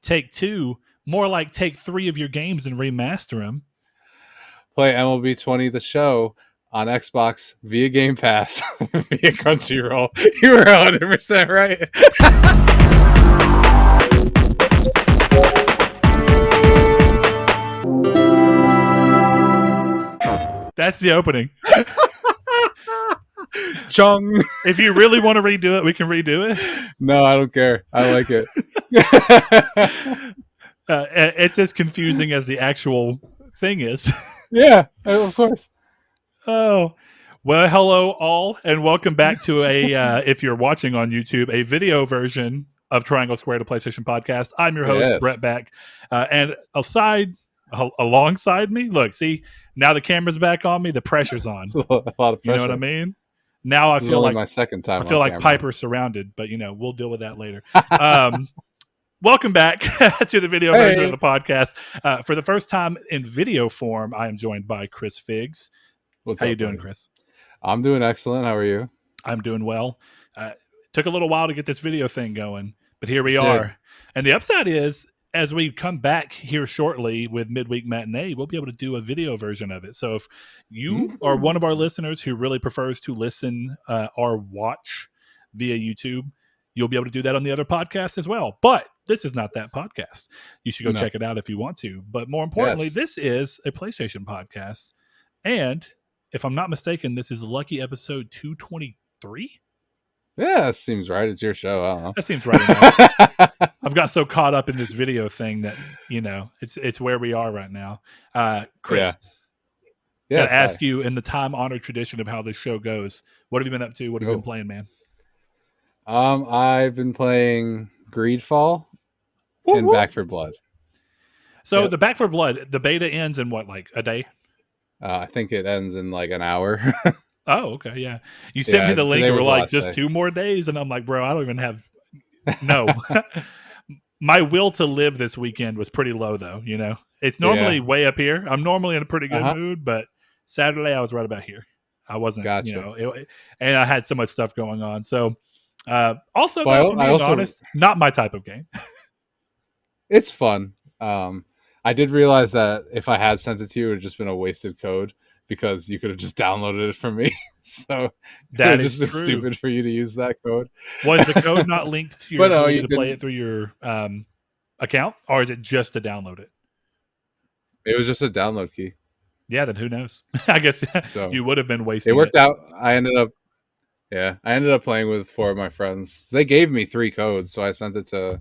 Take Two, more like take 3 of your games and remaster them. Play MLB 20 the show on Xbox via Game Pass via Crunchyroll. You were 100% right. That's the opening. Chung. If you really want to redo it, we can redo it. No, I don't care. I like it. It's as confusing as the actual thing is. Yeah, of course. Oh, well, hello all, and welcome back to if you're watching on YouTube, a video version of Triangle Square to PlayStation Podcast. I'm your host, Brett Beck, and alongside me, look, see, now the camera's back on me, the pressure's on. A lot of pressure. You know what I mean? Now I feel like my second time. I feel like Piper's surrounded, but we'll deal with that later. Welcome back to the video version of the podcast. For the first time in video form, I am joined by Chris Figs. How you doing, Chris? I'm doing excellent. How are you? I'm doing well. Took a little while to get this video thing going, but here we are. And the upside is, as we come back here shortly with Midweek Matinee, we'll be able to do a video version of it. So if you are one of our listeners who really prefers to listen or watch via YouTube, you'll be able to do that on the other podcast as well. But this is not that podcast. You should go check it out if you want to. But more importantly, this is a PlayStation podcast. And if I'm not mistaken, this is lucky episode 223. Yeah, that seems right. It's your show. I don't know. That seems right. I've got so caught up in this video thing that, it's where we are right now. Chris, gotta ask you, in the time-honored tradition of how this show goes, what have you been up to? What have you been playing, man? I've been playing Greedfall and Back 4 Blood. So the Back 4 Blood, the beta ends in what, like a day? I think it ends in like an hour. Oh, okay, yeah. You sent me the link and we're like, just 2 more days. And I'm like, bro, I don't even have... No. My will to live this weekend was pretty low, though, It's normally way up here. I'm normally in a pretty good mood, but Saturday I was right about here. I wasn't, and I had so much stuff going on. So, also, being honest, not my type of game. It's fun. I did realize that if I had sent it to you, it would have just been a wasted code, because you could have just downloaded it from me. So that is just been stupid for you to use that code. Was the code not linked to your ability to play it through your account, or is it just to download it? It was just a download key. Yeah, then who knows? I guess you would have been wasting. It worked out. I ended up playing with 4 of my friends. They gave me 3 codes, so I sent it to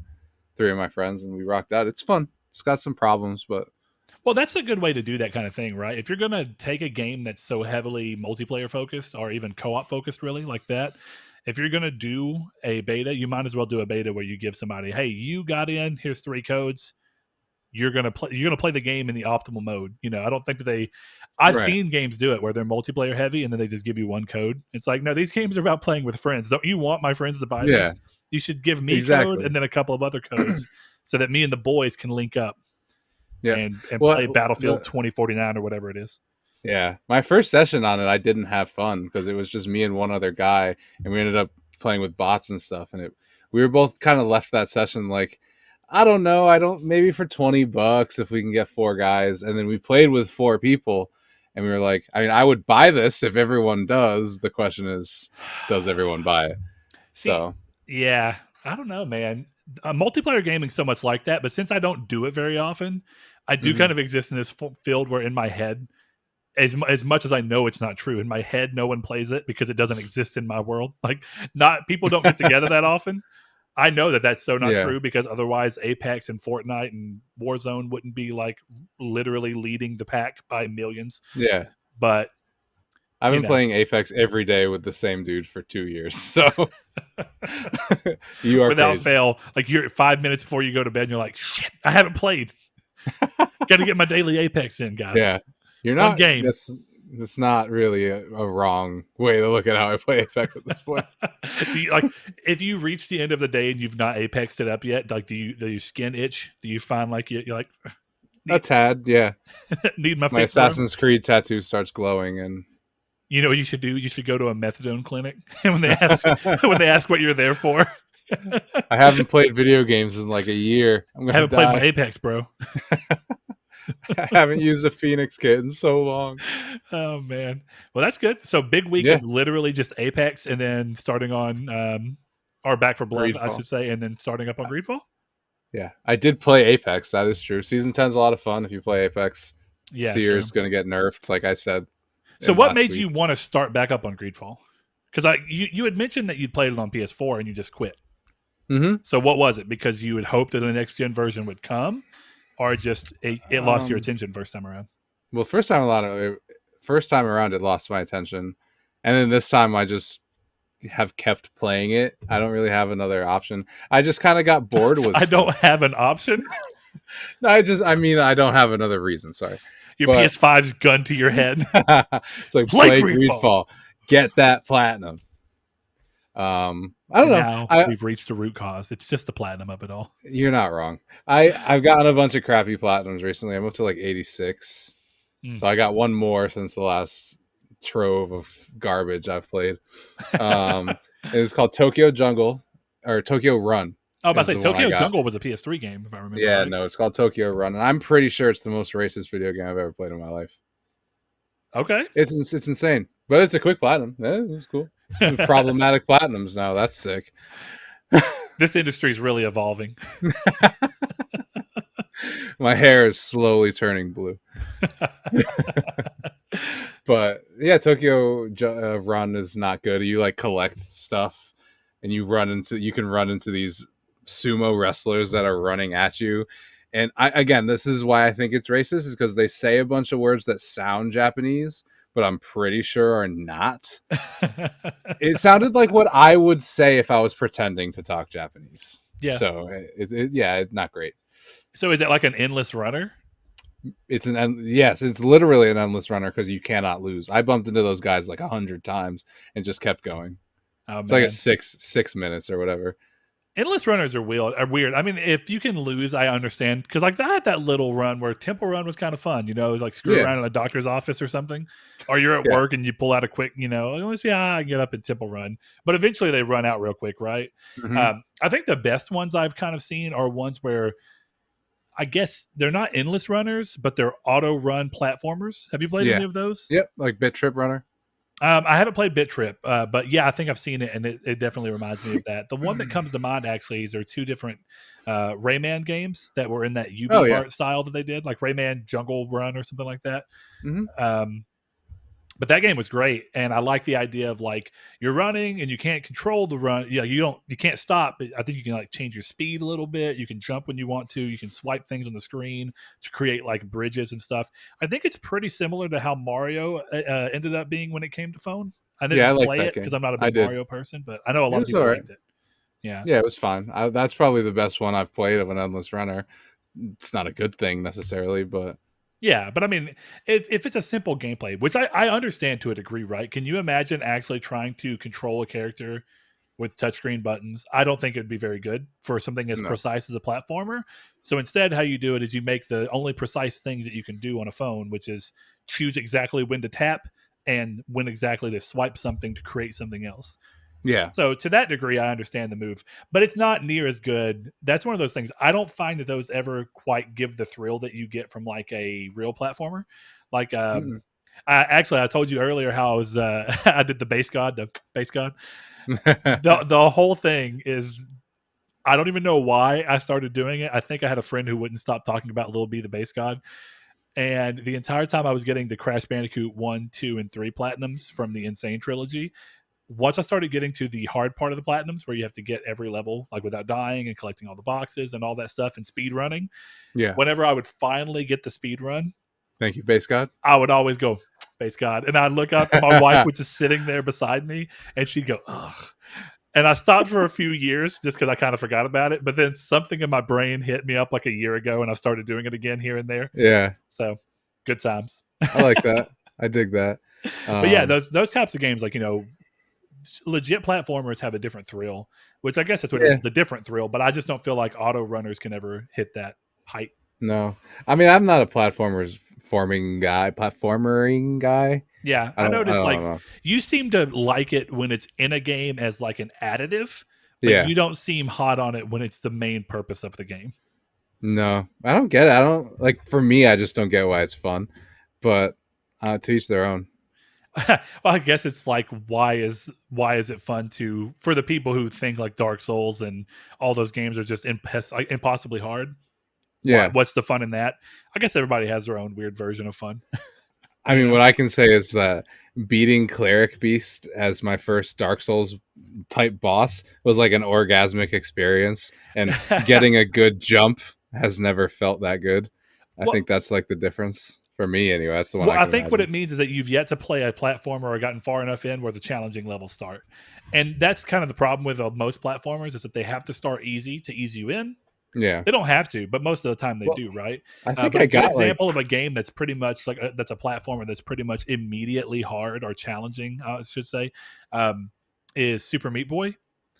3 of my friends, and we rocked out. It's fun. It's got some problems, but... Well, that's a good way to do that kind of thing, right? If you're going to take a game that's so heavily multiplayer focused, or even co-op focused, really, like that, if you're going to do a beta, you might as well do a beta where you give somebody, hey, you got in, here's 3 codes. You're going to play the game in the optimal mode. I don't think that I've seen games do it where they're multiplayer heavy and then they just give you 1 code. It's like, no, these games are about playing with friends. Don't you want my friends to buy this? You should give me code and then a couple of other codes so that me and the boys can link up. And play Battlefield 2049 or whatever it is. Yeah. My first session on it, I didn't have fun because it was just me and one other guy, and we ended up playing with bots and stuff. And we were both kind of left that session like, I don't know, maybe for $20 if we can get 4 guys. And then we played with 4 people, and we were like, I would buy this if everyone does. The question is, does everyone buy it? Yeah, I don't know, man. Multiplayer gaming so much like that, but since I don't do it very often, I do kind of exist in this field where in my head, as much as I know it's not true, in my head no one plays it because it doesn't exist in my world. Like, people don't get together that often. I know that that's so not true, because otherwise Apex and Fortnite and Warzone wouldn't be like literally leading the pack by millions. Yeah, but I've been playing Apex every day with the same dude for 2 years, so you are without crazy. fail. Like, you're 5 minutes before you go to bed, and you're like, shit, I haven't played. Got to get my daily Apex in, guys. Yeah, you're not. One game. That's not really a wrong way to look at how I play Apex at this point. Do you, if you reach the end of the day and you've not Apexed it up yet, do you skin itch? Do you find like you're like a tad? Yeah, need my Assassin's Creed tattoo starts glowing, and you know what you should do? You should go to a methadone clinic, and when they ask what you're there for, I haven't played video games in like a year. I'm I gonna haven't played my die. Apex, bro. I haven't used a Phoenix kit in so long. Oh man. Well, that's good. So big week Yeah, of literally just Apex, and then starting on or Back for Blood, I Greedfall. should say, and then starting up on Greedfall. Yeah, I did play Apex. That is true. Season 10's a lot of fun if you play Apex. Yeah, Seer's sure. gonna get nerfed, like I said So in what last made you week. want to start back up on Greedfall? Because you had mentioned that you'd played it on PS4 and you just quit. Mm-hmm. So what was it? Because you had hoped that the next gen version would come, or just it lost your Um, attention first time around? well, first time around, it lost my attention, and then this time I just have kept playing it. I don't really have another option. I just kind of got bored with I don't stuff. have an option. No, I mean, I don't have another reason. Sorry, Your but PS5's gun to your head. it's like Play play Greedfall. Greedfall, get that platinum. I don't And know. now we've reached the root cause. It's just the platinum of it all. You're not wrong. I've gotten a bunch of crappy platinums recently. I'm up to like 86, Mm. so I got one more since the last trove of garbage I've played. It's called Tokyo Jungle or Tokyo Run I was about is to say the one I Tokyo got. Jungle was a PS3 game, if I remember Yeah, right. no, it's called Tokyo Run, and I'm pretty sure it's the most racist video game I've ever played in my life. Okay. It's insane, but it's a quick platinum. Yeah, it's cool. Problematic platinums now. That's sick. This industry is really evolving. My hair is slowly turning blue. But yeah, Run is not good. You like collect stuff, and you can run into these sumo wrestlers that are running at you. And again, this is why I think it's racist, is because they say a bunch of words that sound Japanese, but I'm pretty sure are not. It sounded like what I would say if I was pretending to talk Japanese. Yeah. So not great. So is it like an endless runner? Yes, it's literally an endless runner because you cannot lose. I bumped into those guys like 100 times and just kept going. Oh It's like a man. six minutes or whatever. Endless runners are weird. I mean, if you can lose, I understand. Because like I had that little run where Temple Run was kind of fun. You know, it was like screw Yeah, around in a doctor's office or something, or you're at yeah, work and you pull out a quick, let me see how I can get up in Temple Run. But eventually they run out real quick, right? hmm I think the best ones I've kind of seen are ones where I guess they're not endless runners, but they're auto run platformers. Have you played yeah, any of those? yep. Like Bit Trip Runner. I haven't played Bit Trip, but yeah, I think I've seen it, and it definitely reminds me of that. The one that comes to mind actually is there are two different Rayman games that were in that Oh UB yeah. art style that they did, like Rayman Jungle Run or something like that. hmm Um, but that game was great, and I like the idea of like you're running and you can't control the run. Yeah, you can't stop. But I think you can like change your speed a little bit. You can jump when you want to. You can swipe things on the screen to create like bridges and stuff. I think it's pretty similar to how Mario ended up being when it came to phone. I Yeah, I didn't like play that it because game. I'm not a I big did. Mario person, but I know a It lot of was all people right. liked it. Yeah. Yeah, it was fine. That's probably the best one I've played of an endless runner. It's not a good thing necessarily, but Yeah, but I mean, if it's a simple gameplay, which I understand to a degree, right? Can you imagine actually trying to control a character with touchscreen buttons? I don't think it'd be very good for something as no. precise as a platformer. So instead, how you do it is you make the only precise things that you can do on a phone, which is choose exactly when to tap and when exactly to swipe something to create something else. Yeah. So to that degree, I understand the move, but it's not near as good. That's one of those things. I don't find that those ever quite give the thrill that you get from like a real platformer. Like, I told you earlier how I was, I did the base god. The whole thing is, I don't even know why I started doing it. I think I had a friend who wouldn't stop talking about Lil B, the base god. And the entire time I was getting the Crash Bandicoot 1, 2, and 3 platinums from the Insane trilogy, once I started getting to the hard part of the platinums where you have to get every level like without dying and collecting all the boxes and all that stuff and speed running, Yeah. whenever I would finally get the speed run, Thank you, Base God. I would always go, base god. And I'd look up and my wife was just sitting there beside me and she'd go, ugh. And I stopped for a few years just because I kind of forgot about it. But then something in my brain hit me up like a year ago and I started doing it again here and there. Yeah, So good times. I like that. I dig that. But yeah, Um, those types of games, like, legit platformers have a different thrill, which I guess that's what it is. yeah, It's a different thrill, but I just don't feel like auto runners can ever hit that height. no. I mean, I'm not a platformering guy. Yeah, I I don't noticed like know. you seem to like it when it's in a game as like an additive, but Yeah. you don't seem hot on it when it's the main purpose of the game. No, I don't get it. I don't like. For me, I just don't get why it's fun. But to each their own. Well, I guess it's like why is it fun to for the people who think like Dark Souls and all those games are just like, impossibly hard? Yeah. What's the fun in that? I guess everybody has their own weird version of fun. I You mean, know? what I can say is that beating Cleric Beast as my first Dark Souls type boss was like an orgasmic experience, and getting a good jump has never felt that good. I Well, think that's like the difference for me, anyway. That's the one Well, I I can think what imagine. it means is that you've yet to play a platformer or gotten far enough in where the challenging levels start. And that's kind of the problem with most platformers is that they have to start easy to ease you in. Yeah. They don't have to, but most of the time they Well, do, right? I think But I a good got like example of a game that's pretty much like that's a platformer that's pretty much immediately hard or challenging, I should say, um, is Super Meat Boy.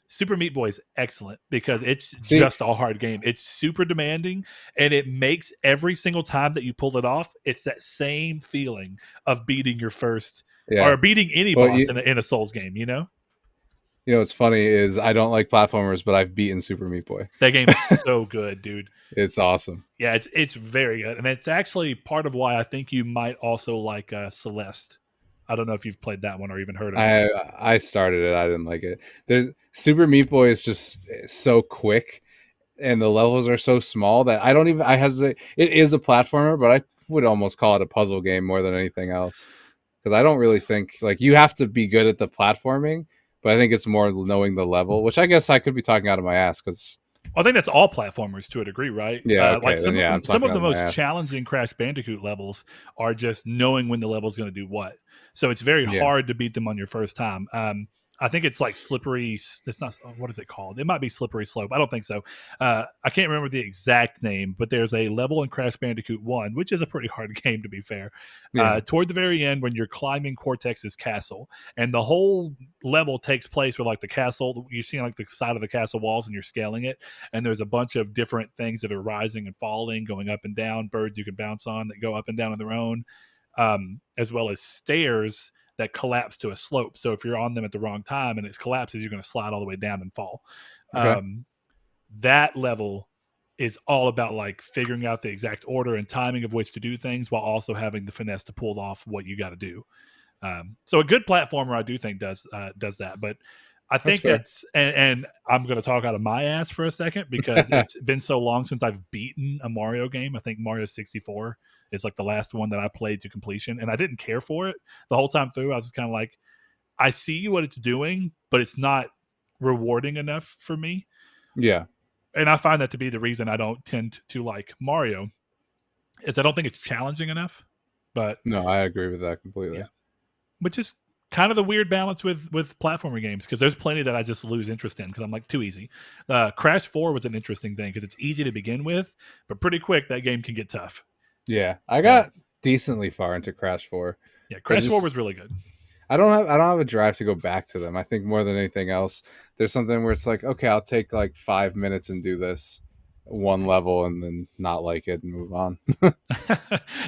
Super Meat Boy is excellent because it's see, just a hard game. It's super demanding, and it makes every single time that you pull it off, it's that same feeling of beating your first yeah. or beating any Well, boss in a Souls game. you know what's funny is I don't like platformers, but I've beaten Super Meat Boy. That game is so good, dude. It's awesome. Yeah, it's very good, and it's actually part of why I think you might also like Celeste. I don't know if you've played that one or even heard of it. I started it. I didn't like it. There's Super Meat Boy is just so quick, and the levels are so small that I don't even. I hesitate. It is a platformer, but I would almost call it a puzzle game more than anything else, because I don't really think like you have to be good at the platforming, but I think it's more knowing the level, which I guess I could be talking out of my ass because I think that's all platformers to a degree, right? yeah, Like okay, then yeah, I'm some talking of out the of my most ass. challenging Crash Bandicoot levels are just knowing when the level is going to do what. So it's very Yeah, hard to beat them on your first time. I think it's like slippery. It's not. What is it called? It might be slippery slope. I don't think so. I can't remember the exact name, but there's a level in Crash Bandicoot 1, which is a pretty hard game to be fair. yeah, Toward the very end, when you're climbing Cortex's castle, and the whole level takes place where like the castle, you're seeing like the side of the castle walls, and you're scaling it, and there's a bunch of different things that are rising and falling, going up and down, birds you can bounce on that go up and down on their own, as well as stairs that collapse to a slope. So if you're on them at the wrong time and it collapses, you're going to slide all the way down and fall. okay, Um, that level is all about like figuring out the exact order and timing of which to do things while also having the finesse to pull off what you got to do. So a good platformer, I do think does that. But I that's think fair. that's and I'm going to talk out of my ass for a second because it's been so long since I've beaten a Mario game. I think Mario 64 is like the last one that I played to completion, and I didn't care for it the whole time through. I was just kind of like, I see what it's doing, but it's not rewarding enough for me. Yeah, And I find that to be the reason I don't tend to like Mario is I don't think it's challenging enough. But no, I agree with that yeah, completely. which is kind of the weird balance with platformer games because there's plenty that I just lose interest in because I'm like too easy. Crash 4 was an interesting thing because it's easy to begin with, but pretty quick that game can get tough. Yeah, I So got decently far into Crash 4. yeah, I Crash 4 just was really good. I don't have a drive to go back to them. I think more than anything else, there's something where it's like, okay, I'll take like 5 minutes and do this one level and then not like it and move on.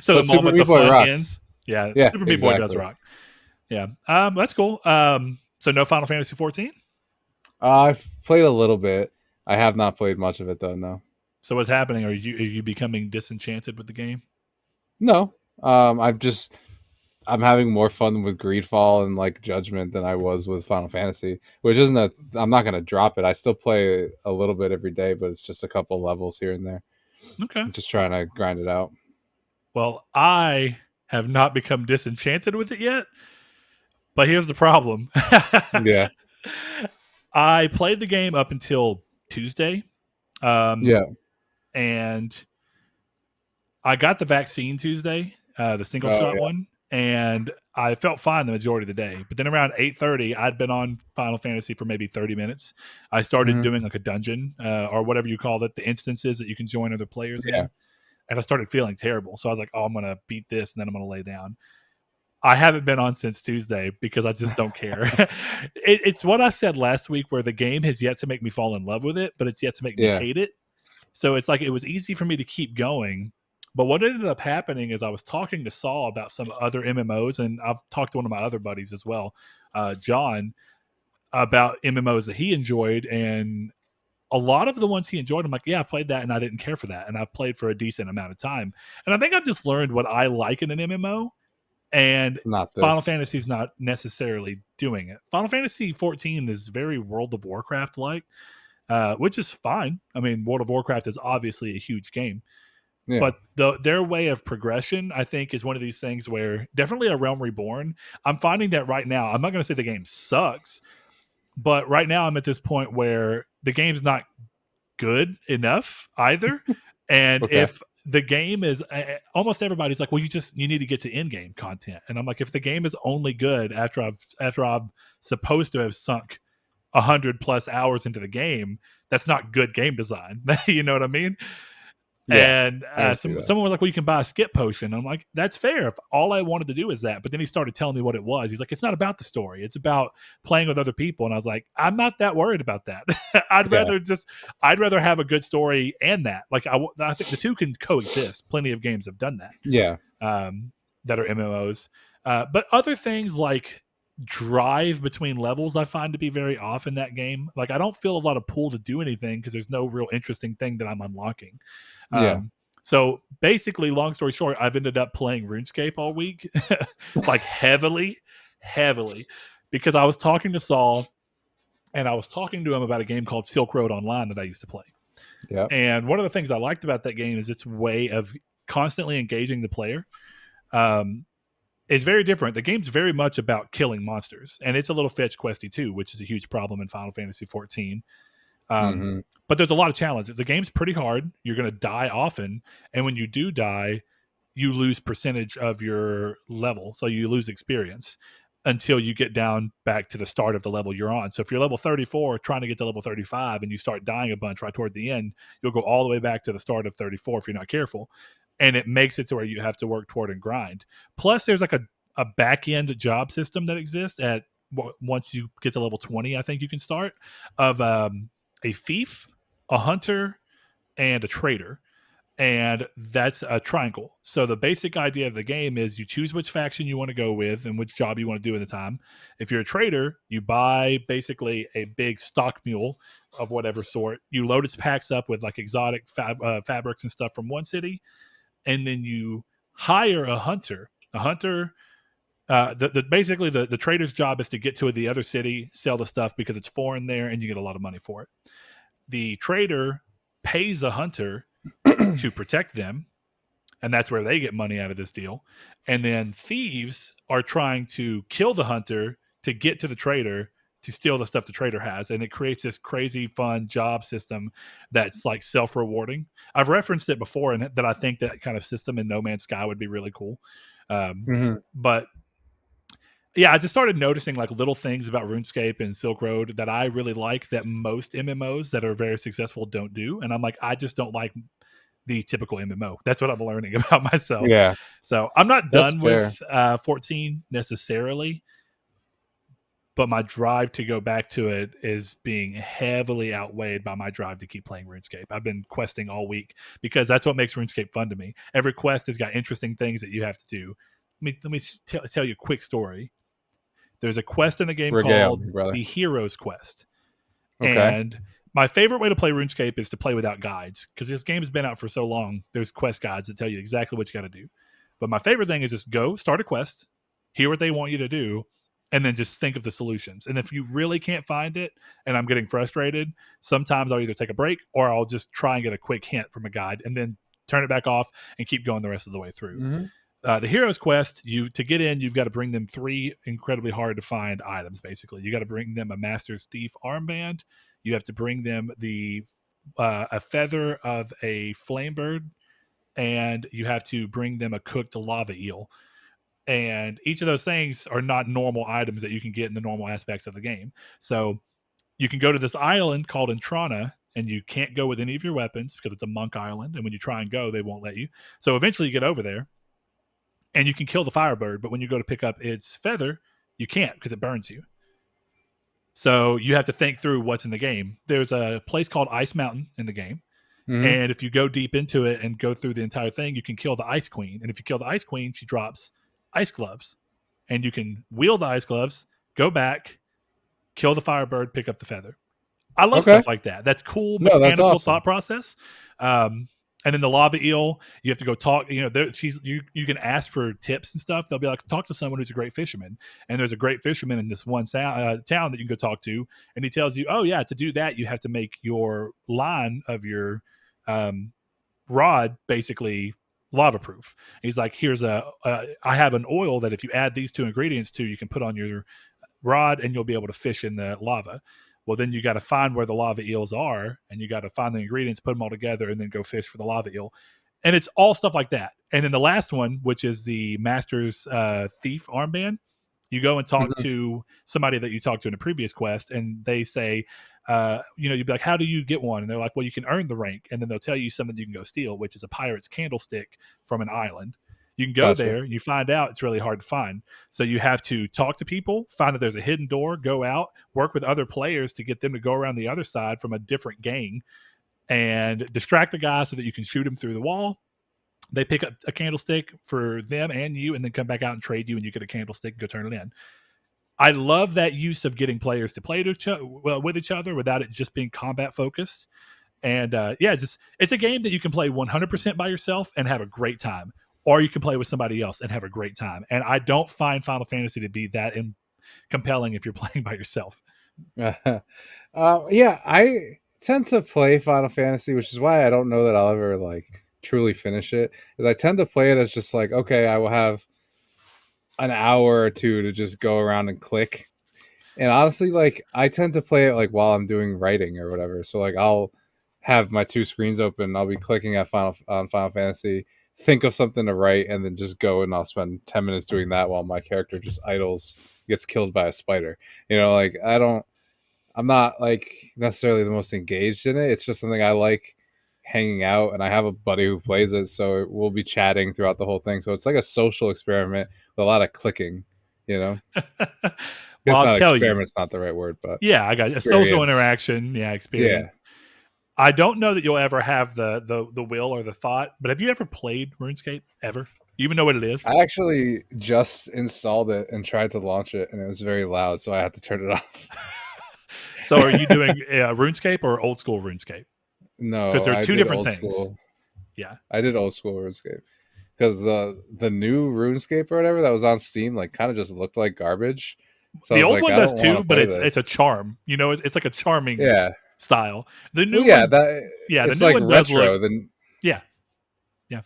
So the But Super moment the Meat Boy fun rocks. ends, yeah, Yeah, Super Meat Boy does exactly. rock. Yeah, that's cool. So no Final Fantasy 14. I've played a little bit. I have not played much of it though. No, So what's happening? Are you becoming disenchanted with the game? no. I'm having more fun with Greedfall and like Judgment than I was with Final Fantasy, which isn't a. I'm not gonna drop it. I still play a little bit every day, but it's just a couple levels here and there. Okay. I'm just trying to grind it out. Well, I have not become disenchanted with it yet, but here's the problem. Yeah, I played the game up until Tuesday, yeah, and I got the vaccine Tuesday, the single oh shot yeah, one, and I felt fine the majority of the day. But then around 8:30, I'd been on Final Fantasy for maybe 30 minutes. I started hmm doing like a dungeon or whatever you call it, the instances that you can join other players yeah, in, and I started feeling terrible. So I was like, "Oh, I'm gonna beat this, and then I'm gonna lay down." I haven't been on since Tuesday because I just don't care. It's what I said last week, where the game has yet to make me fall in love with it, but it's yet to make me yeah, hate it. So it's like it was easy for me to keep going. But what ended up happening is I was talking to Saul about some other MMOs, and I've talked to one of my other buddies as well, John. about MMOs that he enjoyed, and a lot of the ones he enjoyed, I'm like, yeah, I played that and I didn't care for that, and I've played for a decent amount of time, and I think I've just learned what I like in an MMO, and Not Final this. Fantasy's not necessarily doing it. Final Fantasy 14 is very World of Warcraft like, which is fine. I mean, World of Warcraft is obviously a huge game, Yeah. but their way of progression, I think, is one of these things where definitely a Realm Reborn. I'm finding that right now. I'm not going to say the game sucks, but right now I'm at this point where the game's not good enough either. And Okay. if the game is almost everybody's like, well, you need to get to end game content, and I'm like, if the game is only good after I'm supposed to have sunk 100+ hours into the game, that's not good game design. You know what I mean? Yeah. And I can see that. someone was like, well, you can buy a skip potion. I'm like, that's fair. If all I wanted to do is that. But then he started telling me what it was. He's like, it's not about the story. It's about playing with other people. And I was like, I'm not that worried about that. Yeah. I'd rather have a good story and that. Like, I think the two can coexist. Plenty of games have done that, Yeah. that are MMOs. But other things like drive between levels, I find to be very off in that game. Like, I don't feel a lot of pull to do anything because there's no real interesting thing that I'm unlocking. Yeah. So basically, long story short, I've ended up playing RuneScape all week, like heavily, because I was talking to Saul and I was talking to him about a game called Silk Road Online that I used to play. Yeah. And one of the things I liked about that game is its way of constantly engaging the player. Is very different. The game's very much about killing monsters, and it's a little fetch questy too, which is a huge problem in Final Fantasy 14. Mm-hmm. But there's a lot of challenges. The game's pretty hard. You're going to die often, and when you do die, you lose percentage of your level, so you lose experience until you get down back to the start of the level you're on. So if you're level 34 trying to get to level 35 and you start dying a bunch right toward the end, you'll go all the way back to the start of 34 if you're not careful, and it makes it to where you have to work toward and grind. Plus there's like a back end job system that exists at once you get to level 20, I think you can start, of a thief, a hunter, and a trader, and that's a triangle. So the basic idea of the game is you choose which faction you want to go with and which job you want to do at the time. If you're a trader, you buy basically a big stock mule of whatever sort. You load its packs up with like exotic fabrics and stuff from one city, and then you hire a hunter. A hunter, basically the trader's job is to get to the other city, sell the stuff because it's foreign there, and you get a lot of money for it. The trader pays a hunter to protect them, and that's where they get money out of this deal. And then thieves are trying to kill the hunter to get to the trader to steal the stuff the trader has, and it creates this crazy fun job system that's like self-rewarding. I've referenced it before, and that I think that kind of system in No Man's Sky would be really cool. Mm-hmm. But yeah, I just started noticing like little things about RuneScape and Silk Road that I really like that most MMOs that are very successful don't do. And I'm like, I just don't like the typical MMO. That's what I'm learning about myself. Yeah. So I'm not That's done fair. with 14 necessarily, but my drive to go back to it is being heavily outweighed by my drive to keep playing RuneScape. I've been questing all week because that's what makes RuneScape fun to me. Every quest has got interesting things that you have to do. Let me tell you a quick story. There's a quest in the game Regale called me, brother. the Heroes Quest. Okay. And my favorite way to play RuneScape is to play without guides because this game's been out for so long. There's quest guides that tell you exactly what you got to do. But my favorite thing is just go start a quest, hear what they want you to do, and then just think of the solutions. And if you really can't find it and I'm getting frustrated, sometimes I'll either take a break or I'll just try and get a quick hint from a guide and then turn it back off and keep going the rest of the way through. Mm-hmm. The hero's quest, to get in, you've got to bring them 3 incredibly hard to find items. Basically, you got to bring them a Master's Thief armband. You have to bring them a feather of a flame bird, and you have to bring them a cooked lava eel. And each of those things are not normal items that you can get in the normal aspects of the game. So you can go to this island called Intrana, and you can't go with any of your weapons because it's a monk island. And when you try and go, they won't let you. So eventually, you get over there and you can kill the firebird, but when you go to pick up its feather, you can't because it burns you. So you have to think through what's in the game. There's a place called Ice Mountain in the game, Mm-hmm. and if you go deep into it and go through the entire thing, you can kill the Ice Queen. And if you kill the Ice Queen, she drops ice gloves, and you can wield the ice gloves, go back, kill the firebird, pick up the feather. I love Okay. stuff like that. That's cool No, that's mechanical awesome. thought process. And then the lava eel, you have to go talk. You know, you can ask for tips and stuff. They'll be like, talk to someone who's a great fisherman. And there's a great fisherman in this one town that you can go talk to, and he tells you, oh yeah, to do that you have to make your line of your um, rod basically lava proof. He's like, here's I have an oil that if you add these two ingredients to, you can put on your rod and you'll be able to fish in the lava. Well, then you got to find where the lava eels are, and you got to find the ingredients, put them all together, and then go fish for the lava eel. And it's all stuff like that. And then the last one, which is the Master's Thief armband, you go and talk Mhm. to somebody that you talked to in a previous quest, and they say, you'd be like, how do you get one? And they're like, well, you can earn the rank. And then they'll tell you something you can go steal, which is a pirate's candlestick from an island. You can go Gotcha. there, you find out it's really hard to find. So you have to talk to people, find that there's a hidden door, go out, work with other players to get them to go around the other side from a different gang and distract the guy so that you can shoot him through the wall. They pick up a candlestick for them and you, and then come back out and trade you, and you get a candlestick and go turn it in. I love that use of getting players to play with each other without it just being combat focused. And yeah, it's a game that you can play 100% by yourself and have a great time, or you can play with somebody else and have a great time. And I don't find Final Fantasy to be that compelling if you're playing by yourself. Yeah, I tend to play Final Fantasy, which is why I don't know that I'll ever like truly finish it. Is I tend to play it as just like, okay, I will have an hour or two to just go around and click. And honestly, like I tend to play it like while I'm doing writing or whatever. So like I'll have my two screens open. I'll be clicking at Final Fantasy, think of something to write, and then just go and I'll spend 10 minutes doing that while my character just idles, gets killed by a spider. You know, like I'm not like necessarily the most engaged in it. It's just something I like hanging out, and I have a buddy who plays it, so we'll be chatting throughout the whole thing. So it's like a social experiment with a lot of clicking. You know, Well, it's I'll not tell you. experiment's not the right word, but Yeah, I got a social experience. interaction. Yeah, experience. Yeah, I don't know that you'll ever have the will or the thought, but have you ever played RuneScape ever? You even know what it is? I actually just installed it and tried to launch it, and it was very loud, so I had to turn it off. So are you doing RuneScape or old school RuneScape? Because No, they're I two did different old things. school. Yeah. I did old school RuneScape because the new RuneScape or whatever that was on Steam like kind of just looked like garbage. So I The was old like, one I does don't want too, to but play it's a this. charm. You know, it's like a charming Yeah. style. The Well, new yeah, one, that yeah, the it's new like one does look, retro. Then yeah, yeah.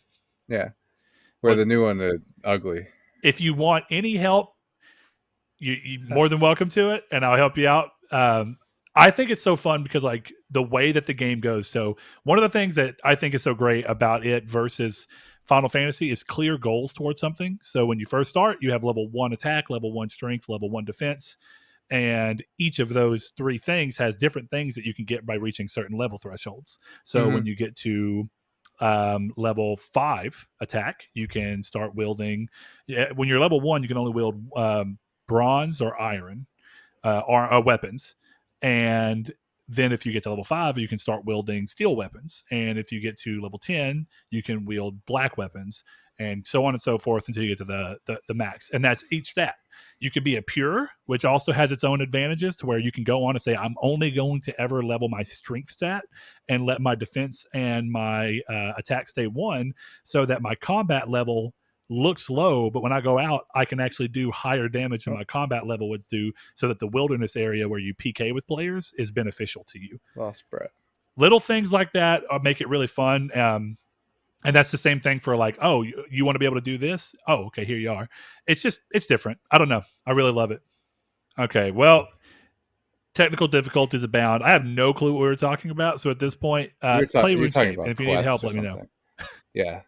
yeah, where Well, the new one is ugly. if you want any help, you more than welcome to it, and I'll help you out. I think it's so fun because like the way that the game goes. So one of the things that I think is so great about it versus Final Fantasy is clear goals towards something. So when you first start, you have level 1 attack, level 1 strength, level 1 defense, and each of those three things has different things that you can get by reaching certain level thresholds. So Hmm. when you get to level 5 attack, you can start wielding. Yeah, when you're level 1, you can only wield bronze or iron or weapons. And then if you get to level 5, you can start wielding steel weapons. And if you get to level 10, you can wield black weapons, and so on and so forth until you get to the max. And that's each stat. You could be a pure, which also has its own advantages to where you can go on and say, I'm only going to ever level my strength stat and let my defense and my attack stay 1 so that my combat level looks low, but when I go out, I can actually do higher damage than Oh, my combat level would do, so that the wilderness area where you PK with players is beneficial to you. lost Brett. Little things like that make it really fun. And that's the same thing for like, oh, you want to be able to do this? Oh, okay, here you are. It's different. I don't know. I really love it. Okay, well, technical difficulties abound. I have no clue what we were talking about. So at this point, play You were talking RuneScape, and about if you need quests help, or let me know. something. Yeah,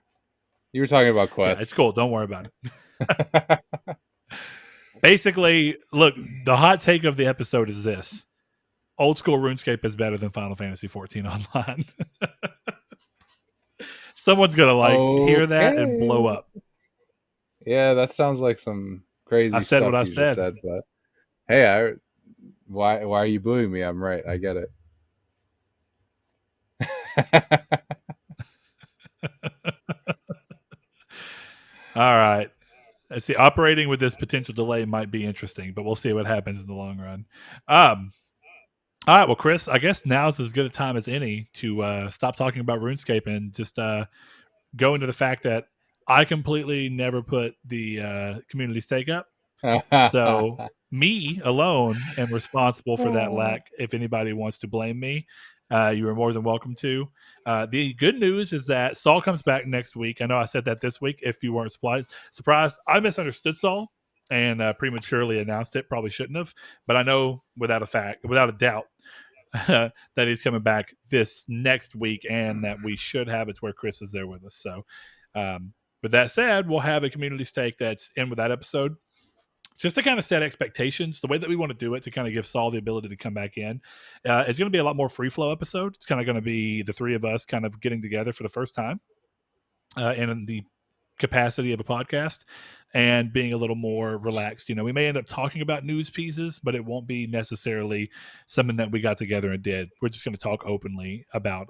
you were talking about Yeah, it's cool. quests. Don't worry about it. Basically, look, the hot take of the episode is this: old school RuneScape is better than Final Fantasy 14 online. Someone's gonna like hear that and blow Okay. up. Yeah, that sounds like some I crazy said what stuff I you just said. said, but hey, why are you booing me? I'm right. I get it. All right. Let's see. Operating with this potential delay might be interesting, but we'll see what happens in the long run. All right, well, Chris, I guess now's as good a time as any to stop talking about RuneScape and just go into the fact that I completely never put the community stake up. So me alone am responsible for that lack. If anybody wants to blame me, you are more than welcome to. The good news is that Saul comes back next week. I know I said that this week. If you weren't surprised, I misunderstood Saul and prematurely announced it. Probably shouldn't have, but I know without a doubt, that he's coming back this next week, and that we should have it where Chris is there with us. So, with that said, we'll have a community stake that's in with that episode, just to kind of set expectations. The way that we want to do it to kind of give Saul the ability to come back in, it's going to be a lot more free flow episode. It's kind of going to be the three of us kind of getting together for the first time, in the capacity of a podcast, and being a little more relaxed. We may end up talking about news pieces, but it won't be necessarily something that we got together and did. We're just going to talk openly about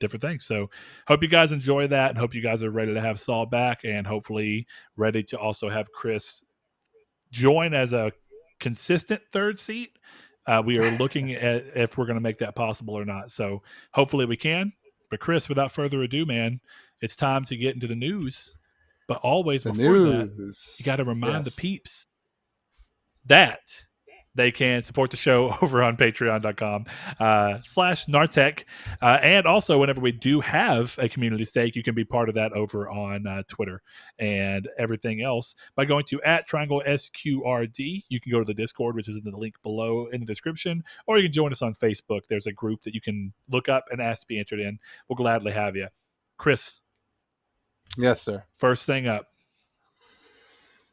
different things. So hope you guys enjoy that, and hope you guys are ready to have Saul back, and hopefully ready to also have Chris join as a consistent third seat. We are looking at if we're going to make that possible or not. So hopefully we can. But Chris, without further ado, man, it's time to get into the news. But always before that, you got to remind the peeps that they can support the show over on patreon.com/Nartech. And also, whenever we do have a community stake, you can be part of that over on Twitter and everything else by going to @TriangleSQRD. You can go to the Discord, which is in the link below in the description, or you can join us on Facebook. There's a group that you can look up and ask to be entered in. We'll gladly have you. Chris. Yes, sir. First thing up.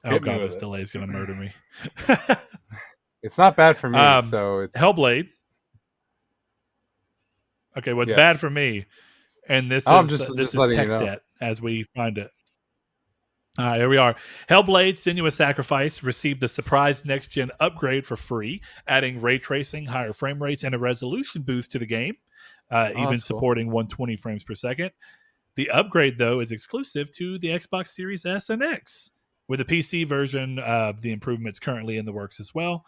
Oh, God, this delay is going to murder me. It's not bad for me, so it's... Hellblade. Okay, what's bad for me? And this is tech debt as we find it. All right, here we are. Hellblade: Senua's Sacrifice received the surprise next-gen upgrade for free, adding ray tracing, higher frame rates, and a resolution boost to the game, even supporting 120 frames per second. The upgrade, though, is exclusive to the Xbox Series S and X, with the PC version of the improvements currently in the works as well.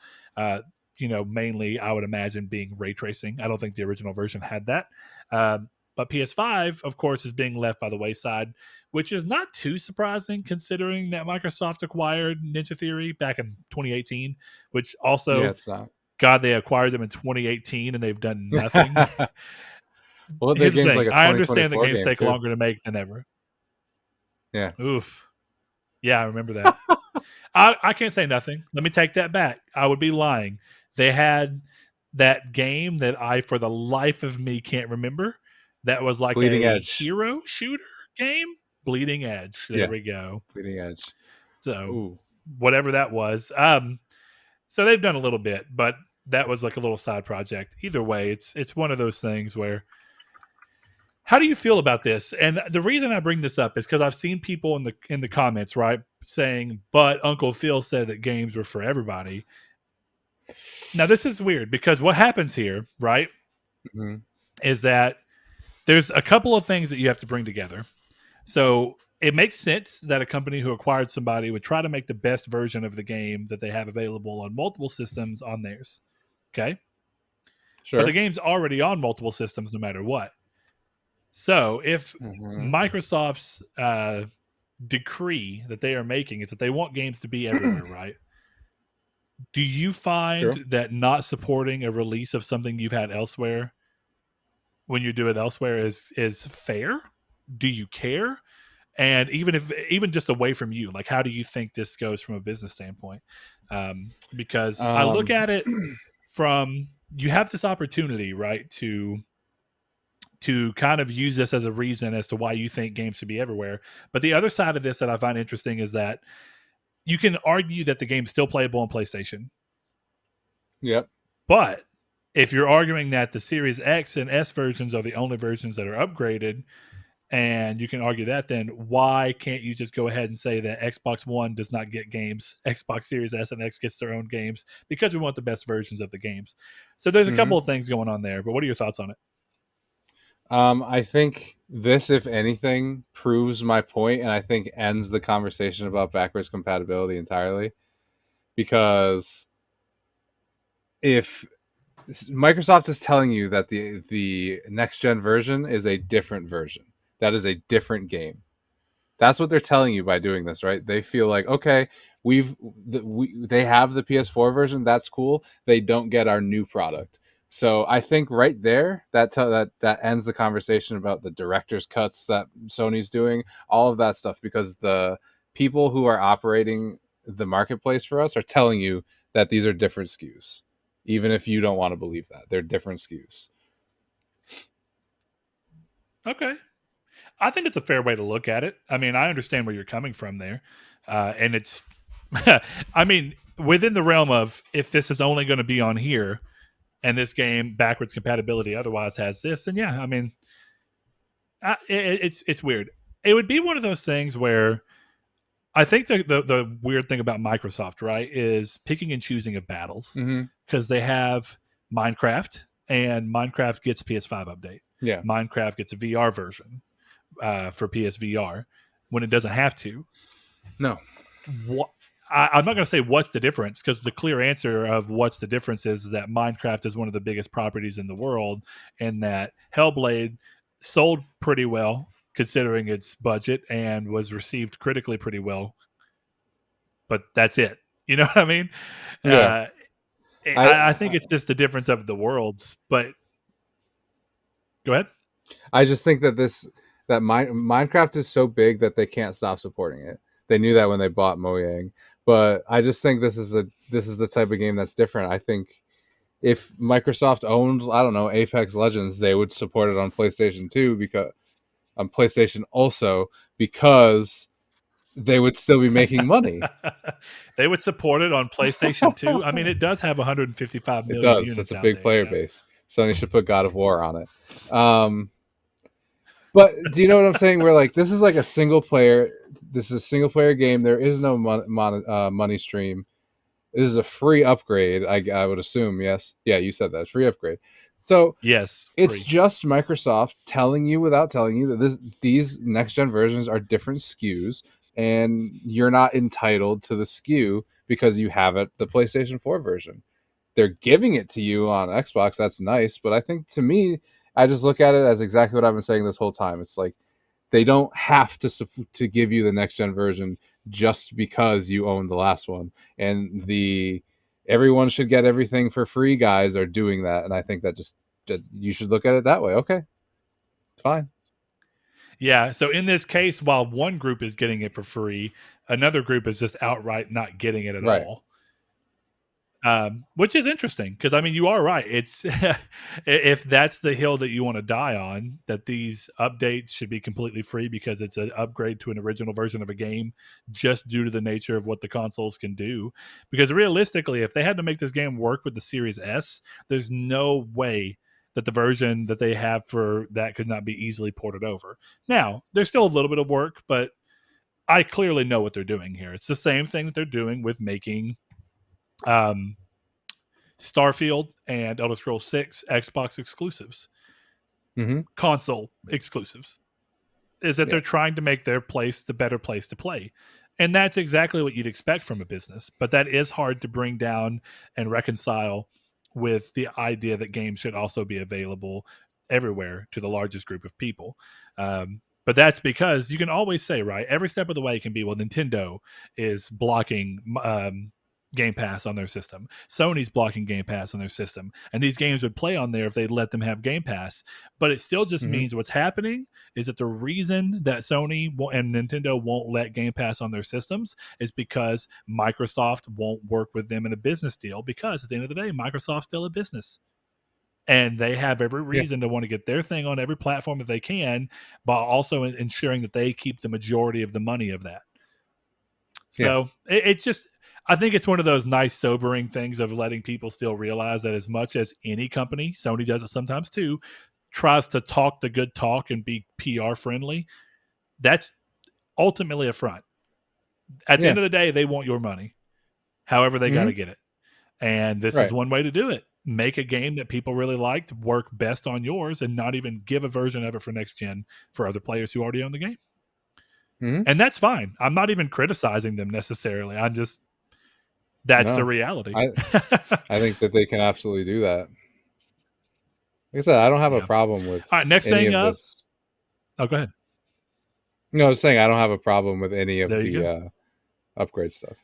Mainly, I would imagine, being ray tracing. I don't think the original version had that. But PS5, of course, is being left by the wayside, which is not too surprising considering that Microsoft acquired Ninja Theory back in 2018, which also, it's not. God, they acquired them in 2018 and they've done nothing. Well, their game's like a 2024 I understand that games game take too. longer to make than ever. Yeah. Oof. Yeah, I remember that. I can't say nothing. Let me take that back. I would be lying. They had that game that I, for the life of me, can't remember. That was like Bleeding a Edge hero shooter game. Bleeding Edge. There we go. Bleeding Edge. So whatever that was. So they've done a little bit, but that was like a little side project. Either way, it's one of those things where. How do you feel about this? And the reason I bring this up is because I've seen people in the comments, right, saying, "But Uncle Phil said that games were for everybody." Now this is weird because what happens here, right, is that there's a couple of things that you have to bring together. So it makes sense that a company who acquired somebody would try to make the best version of the game that they have available on multiple systems on theirs. Okay, sure. But the game's already on multiple systems, no matter what. So if Microsoft's decree that they are making is that they want games to be everywhere, right? Do you find that not supporting a release of something you've had elsewhere when you do it elsewhere is fair? Do you care? And even just away from you, like how do you think this goes from a business standpoint? Because I look at it from, you have this opportunity, right, to kind of use this as a reason as to why you think games should be everywhere. But the other side of this that I find interesting is that you can argue that the game's still playable on PlayStation. Yep. But if you're arguing that the Series X and S versions are the only versions that are upgraded, and you can argue that, then why can't you just go ahead and say that Xbox One does not get games, Xbox Series S and X gets their own games, because we want the best versions of the games? So there's a couple of things going on there, but what are your thoughts on it? I think this, if anything, proves my point, and I think ends the conversation about backwards compatibility entirely. Because if Microsoft is telling you that the next gen version is a different version, that is a different game. That's what they're telling you by doing this, right? They feel like, okay, they have the PS4 version. That's cool. They don't get our new product. So I think right there that ends the conversation about the director's cuts that Sony's doing, all of that stuff, because the people who are operating the marketplace for us are telling you that these are different SKUs, even if you don't want to believe that they're different SKUs. Okay. I think it's a fair way to look at it. I mean, I understand where you're coming from there. And it's, I mean, within the realm of if this is only going to be on here and this game backwards compatibility otherwise has this, and yeah, I mean, it's weird. It would be one of those things where I think the weird thing about Microsoft, right, is picking and choosing of battles Mm-hmm. because they have Minecraft and Minecraft gets PS5 update. Yeah. Minecraft gets a VR version for PSVR when it doesn't have to. No. What I'm not going to say what's the difference because the clear answer of what's the difference is that Minecraft is one of the biggest properties in the world, and that Hellblade sold pretty well considering its budget and was received critically pretty well. But that's it. You know what I mean? Yeah. Uh, I I think it's just the difference of the worlds. But go ahead. I just think that Minecraft is so big that they can't stop supporting it. They knew that when they bought Mojang, but I just think this is the type of game that's different. I think if Microsoft owned, I don't know, Apex Legends, they would support it on PlayStation 2 because on PlayStation also because they would still be making money. They would support it on PlayStation 2. I mean, it does have 155 It million does. That's units a out big there, you player know. base. Sony should put God of War on it. But do you know what I'm saying? Where like this is like a single player. This is a single player game. There is no money stream. This is a free upgrade. I would assume. Yes. Yeah, you said that free upgrade. So Yes, it's free. just Microsoft telling you without telling you that these next gen versions are different SKUs, and you're not entitled to the SKU because you have it the PlayStation 4 version. They're giving it to you on Xbox. That's nice, but I think to me, I just look at it as exactly what I've been saying this whole time. It's like they don't have to give you the next gen version just because you own the last one, and the everyone should get everything for free guys are doing that, and I think that just you should look at it that way. Okay, fine. Yeah. So in this case, while one group is getting it for free, another group is just outright not getting it at Right. all. Which is interesting because I mean you are right. It's if that's the hill that you want to die on, that these updates should be completely free because it's an upgrade to an original version of a game, just due to the nature of what the consoles can do. Because realistically, if they had to make this game work with the Series S, there's no way that the version that they have for that could not be easily ported over. Now, there's still a little bit of work, but I clearly know what they're doing here. It's the same thing that they're doing with making um, Starfield and Elder Scrolls 6 Xbox exclusives, Mm-hmm. console exclusives, is that Yeah. they're trying to make their place the better place to play. And that's exactly what you'd expect from a business. But that is hard to bring down and reconcile with the idea that games should also be available everywhere to the largest group of people. But that's because you can always say, right, every step of the way it can be, well, Nintendo is blocking Game Pass on their system. Sony's blocking Game Pass on their system. And these games would play on there if they let them have Game Pass. But it still just Mm-hmm. means what's happening is that the reason that Sony and Nintendo won't let Game Pass on their systems is because Microsoft won't work with them in a business deal because at the end of the day, Microsoft's still a business. And they have every Yeah. reason to want to get their thing on every platform that they can, but also ensuring that they keep the majority of the money of that. Yeah. So it's just, I think it's one of those nice, sobering things of letting people still realize that as much as any company, Sony does it sometimes too, tries to talk the good talk and be PR friendly, that's ultimately a front. At the Yeah. end of the day, they want your money, however they got Mm-hmm. to get it. And this is Right. one way to do it. make a game that people really liked work best on yours and not even give a version of it for next gen for other players who already own the game. Mhm. And that's fine. I'm not even criticizing them necessarily. I'm just that's the No, reality. I I think that they can absolutely do that. Like I said, I don't have a Yeah. problem with All right, next any thing of up. this. Oh, go ahead. No, I was saying I don't have a problem with any of There you the go. upgrade stuff.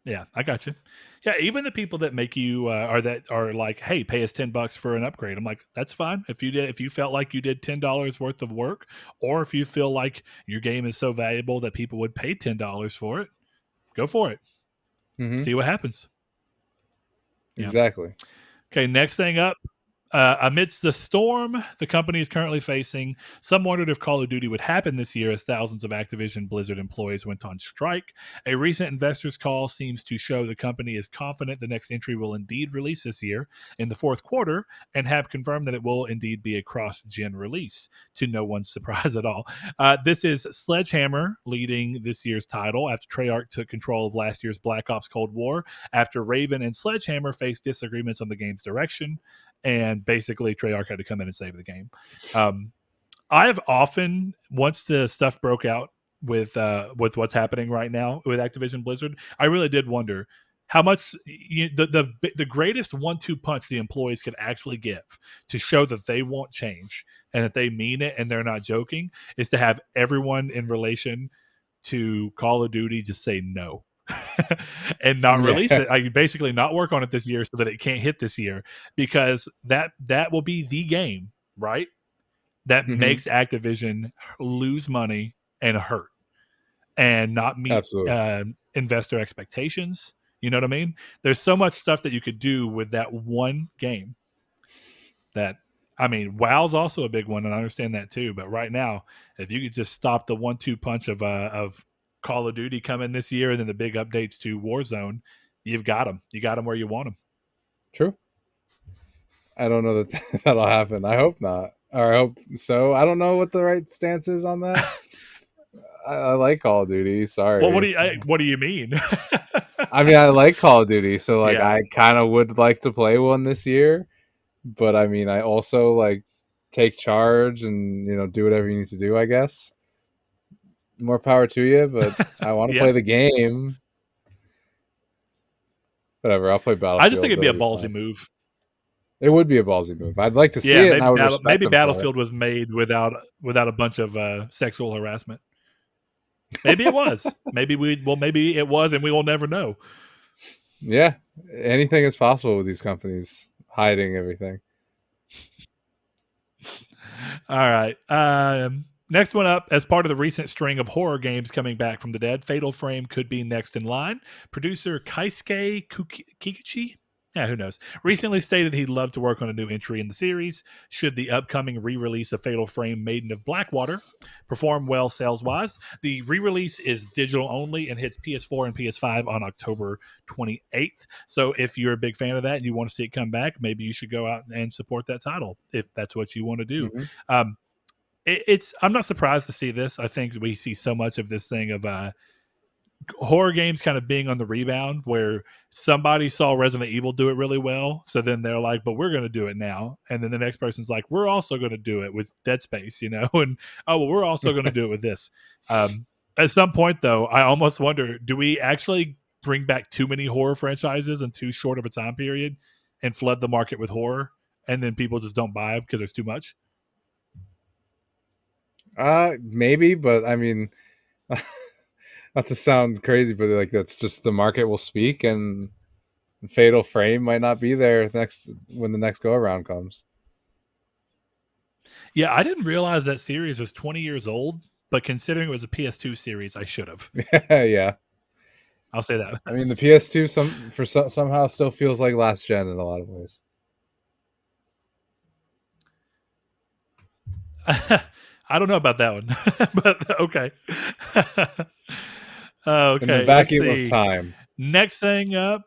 Yeah, I got you. Yeah, even the people that make you that are like, hey, pay us $10 for an upgrade. I'm like, that's fine. If you felt like you did $10 worth of work, or if you feel like your game is so valuable that people would pay $10 for it, go for it. Hmm. See what happens. Yeah. Exactly. Okay, next thing up. Amidst the storm the company is currently facing, some wondered if Call of Duty would happen this year as thousands of Activision Blizzard employees went on strike. A recent investors' call seems to show the company is confident the next entry will indeed release this year in the fourth quarter and have confirmed that it will indeed be a cross-gen release, to no one's surprise at all. This is Sledgehammer leading this year's title after Treyarch took control of last year's Black Ops Cold War after Raven and Sledgehammer faced disagreements on the game's direction, and basically Treyarch had to come in and save the game. I've often, once the stuff broke out with what's happening right now with Activision Blizzard, I really did wonder how much the greatest 1-2 punch the employees could actually give to show that they won't change and that they mean it and they're not joking is to have everyone in relation to Call of Duty just say no. And not release Yeah. it. I basically not work on it this year so that it can't hit this year, because that will be the game, right? That Hmm. makes Activision lose money and hurt and not meet Absolutely. investor expectations. You know what I mean? There's so much stuff that you could do with that one game. That, I mean, WoW's also a big one, and I understand that too. But right now, if you could just stop the 1-2 punch of Call of Duty coming this year and then the big updates to Warzone, you've got them. You got them where you want them. True. I don't know that that'll happen. I hope not. Or I hope so. I don't know what the right stance is on that. I like Call of Duty. Well, Sorry. what do you mean? I mean, I like Call of Duty, so like Yeah. I kind of would like to play one this year. But I mean, I also like take charge and do whatever you need to do. I guess more power to you. But I want to Yeah. play the game. Whatever. I'll play I just think Battlefield. it'd be a That'll be ballsy fine. move. It would be a ballsy move. I'd like to see Yeah, it, and I would respect maybe them for it. Battlefield was made without a bunch of sexual harassment. Maybe it was. Maybe it was, and we will never know. Yeah, anything is possible with these companies hiding everything. All right. Next one up, as part of the recent string of horror games coming back from the dead, Fatal Frame could be next in line. Producer Kaisuke Kikuchi, yeah, who knows, recently stated he'd love to work on a new entry in the series should the upcoming re-release of Fatal Frame Maiden of Blackwater perform well sales-wise. The re-release is digital only and hits PS4 and PS5 on October 28th. So if you're a big fan of that and you want to see it come back, maybe you should go out and support that title if that's what you want to do. Hmm. Um, I'm not surprised to see this. I think we see so much of this thing of horror games kind of being on the rebound, where somebody saw Resident Evil do it really well, so then they're like, but we're going to do it now, and then the next person's like, we're also going to do it with Dead Space, and oh well, we're also going to do it with this. At some point though, I almost wonder, do we actually bring back too many horror franchises in too short of a time period and flood the market with horror, and then people just don't buy them because there's too much? Maybe, but I mean, not to sound crazy, but like that's just the market will speak, and Fatal Frame might not be there next when the next go around comes. Yeah, I didn't realize that series was 20 years old, but considering it was a PS2 series, I should have. Yeah, I'll say that. I mean the PS2 somehow still feels like last gen in a lot of ways. I don't know about that one, but okay. In the Okay, let's vacuum of see. time. Next thing up,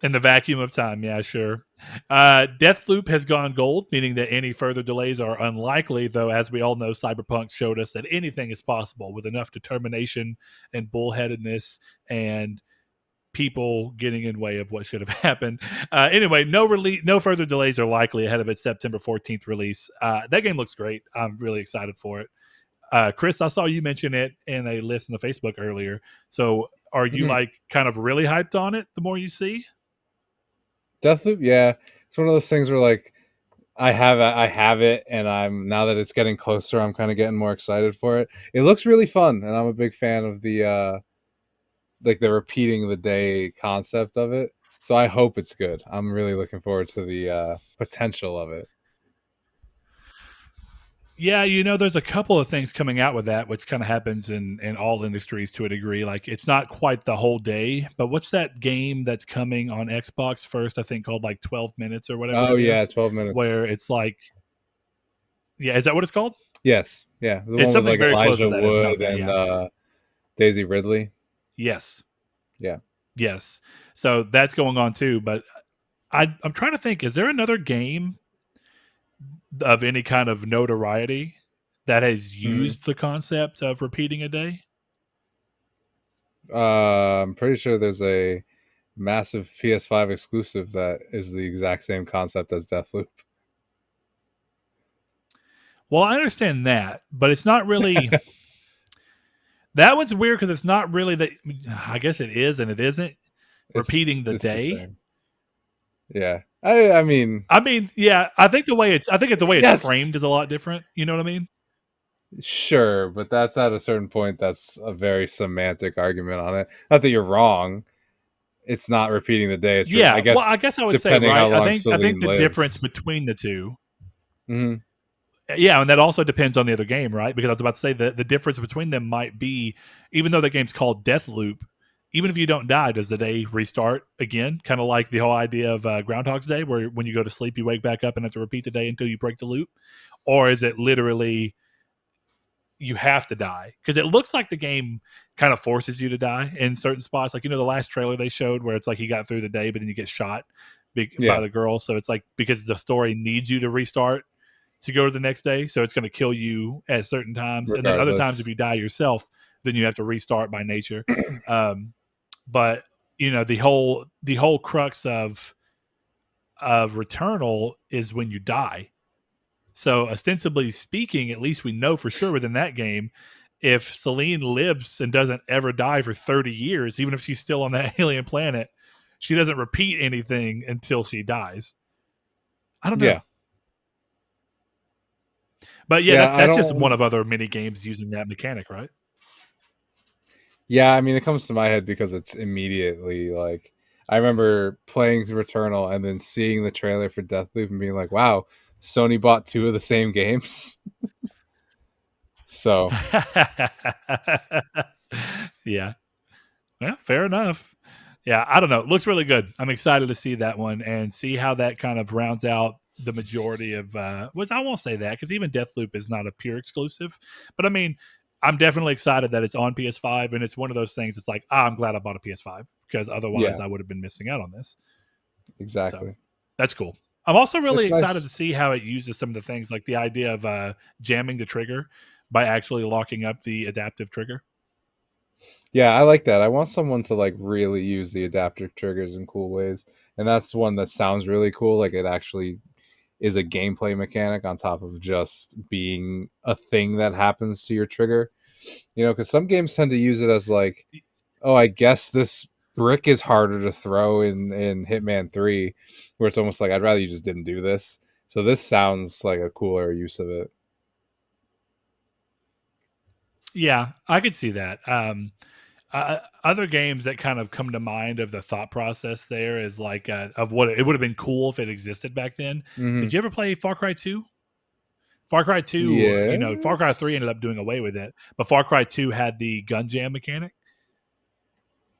in the vacuum of time, yeah, sure. Deathloop has gone gold, meaning that any further delays are unlikely, though, as we all know, Cyberpunk showed us that anything is possible with enough determination and bullheadedness and people getting in way of what should have happened. Anyway, no further delays are likely ahead of its September 14th release. That game looks great. I'm really excited for it. Chris, I saw you mention it in a list in the Facebook earlier. So are you Mhm. like kind of really hyped on it the more you see? Deathloop, yeah, it's one of those things where like I have it, and I'm now that it's getting closer, I'm kind of getting more excited for it. It looks really fun, and I'm a big fan of the like the repeating the day concept of it. So I hope it's good. I'm really looking forward to the potential of it. Yeah, there's a couple of things coming out with that, which kind of happens in all industries to a degree. Like it's not quite the whole day, but what's that game that's coming on Xbox first? I think called like 12 minutes or whatever Oh it yeah, is, 12 minutes. where it's like, yeah, is that what it's called? Yes, yeah, the It's one with something like very close to Elijah that, if not Wood that. and Yeah. Daisy Ridley. Yes. Yeah. Yes. So that's going on too. But I'm trying to think, is there another game of any kind of notoriety that has hmm used the concept of repeating a day? I'm pretty sure there's a massive PS5 exclusive that is the exact same concept as Deathloop. Well, I understand that, but it's not really. That one's weird because it's not really that. I guess it is and it isn't repeating the It's the day. same. Yeah. I mean, I mean, yeah, I think it's the way it's yes, framed is a lot different. You know what I mean? sure, but that's at a certain point that's a very semantic argument on it. Not that you're wrong. It's not repeating the day. I Yeah. Well, guess I guess I would say depending how right. long I think Celine the difference lives. between the two. hmm Yeah, and that also depends on the other game, right? Because I was about to say that the difference between them might be, even though the game's called Deathloop, even if you don't die, does the day restart again? Kind of like the whole idea of Groundhog's Day, where when you go to sleep, you wake back up and have to repeat the day until you break the loop, or is it literally you have to die? Because it looks like the game kind of forces you to die in certain spots. Like the last trailer they showed, where it's like he got through the day, but then you get shot by Yeah, the girl. So it's like because the story needs you to restart to go to the next day. So it's going to kill you at certain times. And then other times, if regardless. you die yourself, then you have to restart by nature. Um, but the whole crux of Returnal is when you die. So ostensibly speaking, at least we know for sure within that game, if Celine lives and doesn't ever die for 30 years, even if she's still on that alien planet, she doesn't repeat anything until she dies. I don't Yeah. know. But yeah, Yeah, I that's just one don't of other mini games using that mechanic, right? Yeah, I mean it comes to my head because it's immediately like I remember playing Returnal and then seeing the trailer for Deathloop and being like, "Wow, Sony bought two of the same games." So, Yeah. Yeah, fair enough. Yeah, I don't know. It looks really good. I'm excited to see that one and see how that kind of rounds out the majority of which I won't say that because even Deathloop is not a pure exclusive. But I mean, I'm definitely excited that it's on PS5 and it's one of those things it's like, I'm glad I bought a PS5 because otherwise yeah, I would have been missing out on this. So exactly. that's cool. I'm also really It's excited to nice. see how it uses some of the things like the idea of jamming the trigger by actually locking up the adaptive trigger. Yeah, I like that. I want someone to like really use the adaptive triggers in cool ways. And that's one that sounds really cool. Like it actually is a gameplay mechanic on top of just being a thing that happens to your trigger. Because some games tend to use it as like, oh, I guess this brick is harder to throw in Hitman 3, where it's almost like I'd rather you just didn't do this. So this sounds like a cooler use of it. Yeah, I could see that. Other games that kind of come to mind of the thought process there is like of what it would have been cool if it existed back then. hmm Did you ever play Far Cry 2? Far Cry 2, Far Cry 3 Yes. ended up doing away with it, but Far Cry 2 had the gun jam mechanic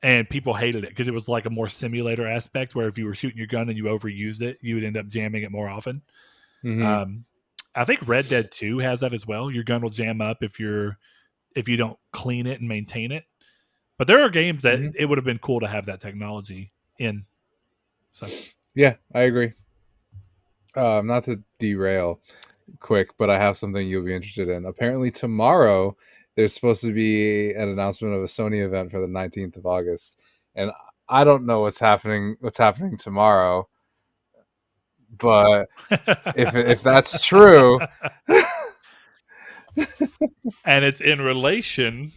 and people hated it because it was like a more simulator aspect where if you were shooting your gun and you overused it, you would end up jamming it more often. hmm Um, I think Red Dead 2 has that as well. Your gun will jam up if you don't clean it and maintain it. But there are games that hmm it would have been cool to have that technology in. So Yeah, I agree. Not to derail quick, but I have something you'll be interested in. Apparently, tomorrow there's supposed to be an announcement of a Sony event for the 19th of August, and I don't know what's happening tomorrow, but if that's true, and it's in relation,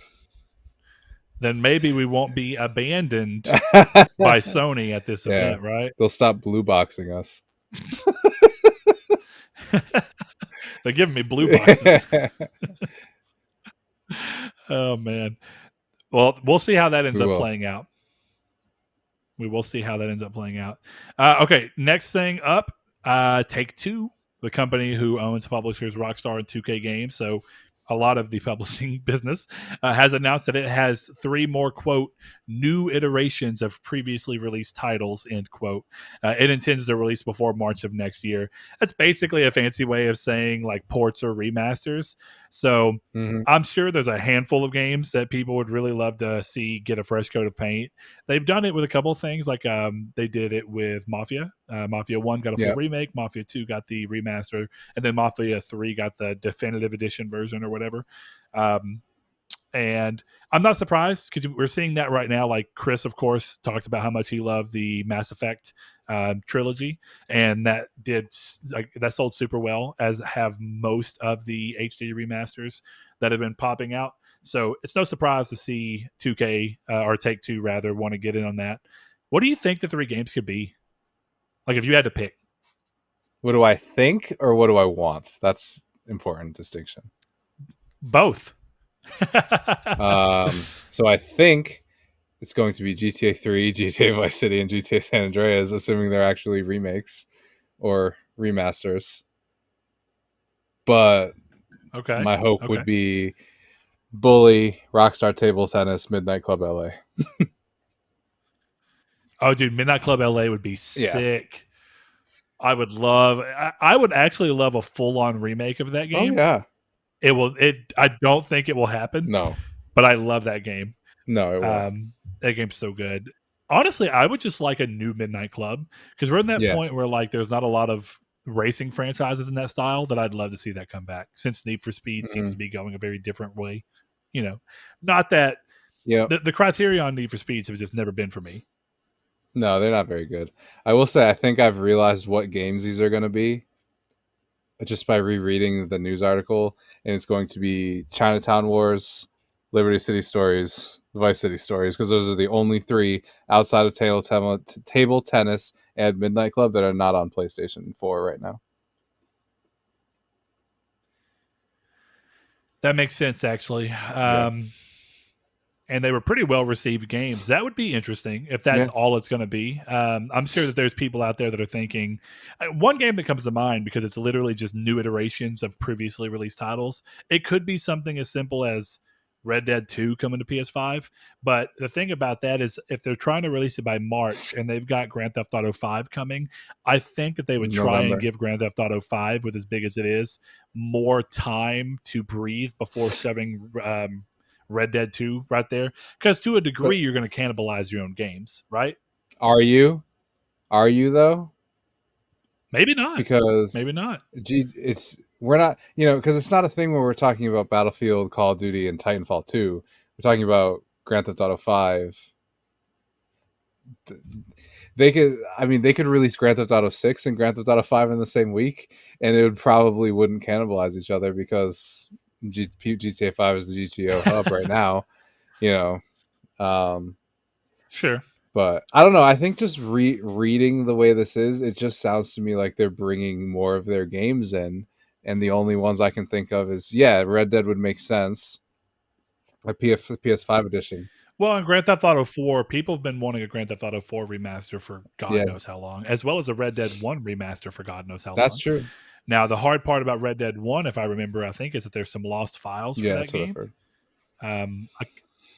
then maybe we won't be abandoned by Sony at this yeah, event, right? they'll stop blue boxing us. They're giving me blue boxes. Oh man. Well, we'll see how that ends We up will. playing out. We will see how that ends up playing out. Okay, next thing up, Take Two, the company who owns publishers Rockstar and 2K Games. So a lot of the publishing business has announced that it has 3 more quote new iterations of previously released titles end quote. It intends to release before March of next year. That's basically a fancy way of saying like ports or remasters. So Mm-hmm. I'm sure there's a handful of games that people would really love to see get a fresh coat of paint. They've done it with a couple of things, like they did it with Mafia. Mafia 1 got a full Yeah. remake, Mafia 2 got the remaster, and then Mafia 3 got the definitive edition version or whatever. Um, and I'm not surprised because we're seeing that right now. Like Chris, of course, talked about how much he loved the Mass Effect trilogy, and that that sold super well, as have most of the HD remasters that have been popping out. So it's no surprise to see 2K or Take Two rather want to get in on that. What do you think the 3 games could be? Like if you had to pick What do I think or what do I want? That's important distinction. both. So I think it's going to be GTA 3, GTA Vice City, and GTA San Andreas, assuming they're actually remakes or remasters. But Okay. my hope would Okay. be Bully, Rockstar Table Tennis, Midnight Club LA. Oh, dude, Midnight Club LA would be Yeah. sick. I would love. I would actually love a full on remake of that Oh game. yeah. It will. It. I don't think it will happen, No. but I love that game. No, it won't. That game's so good. Honestly, I would just like a new Midnight Club because we're in that Yeah. point where like there's not a lot of racing franchises in that style that I'd love to see that come back. Since Need for Speed seems Mm-hmm. to be going a very different way, not that Yep. the criteria on Need for Speeds have just never been for me. No, they're not very good. I will say I think I've realized what games these are going to be just by rereading the news article, and it's going to be Chinatown Wars, Liberty City Stories, Vice City Stories, because those are the only 3 outside of table tennis and Midnight Club that are not on PlayStation 4 right now. That makes sense, actually. Yeah. And they were pretty well received games. That would be interesting if that's Yeah. all it's going to be. I'm sure that there's people out there that are thinking one game that comes to mind because it's literally just new iterations of previously released titles. It could be something as simple as Red Dead 2 coming to PS5. But the thing about that is if they're trying to release it by March and they've got Grand Theft Auto 5 coming, I think that they would try and November. give Grand Theft Auto 5, with as big as it is, more time to breathe before shoving Red Dead 2 right there. Because to a But degree, you're going to cannibalize your own games, right? are you? Are you though? Maybe not. Because Maybe not. it's we're not, because it's not a thing where we're talking about Battlefield, Call of Duty, and Titanfall 2. We're talking about Grand Theft Auto 5. They could release Grand Theft Auto 6 and Grand Theft Auto 5 in the same week, and it would probably wouldn't cannibalize each other because GTA 5 is the GTO hub right now, you know. Um, Sure. but I don't know. I think just reading the way this is, it just sounds to me like they're bringing more of their games in, and the only ones I can think of is Red Dead would make sense, a PS5 edition. Well, in Grand Theft Auto 4, people have been wanting a Grand Theft Auto 4 remaster for God Yeah, knows how long, as well as a Red Dead 1 remaster for God knows how that's long. true. Now, the hard part about Red Dead 1, if I remember, I think, is that there's some lost files for Yeah, that that's what I've game. heard. I,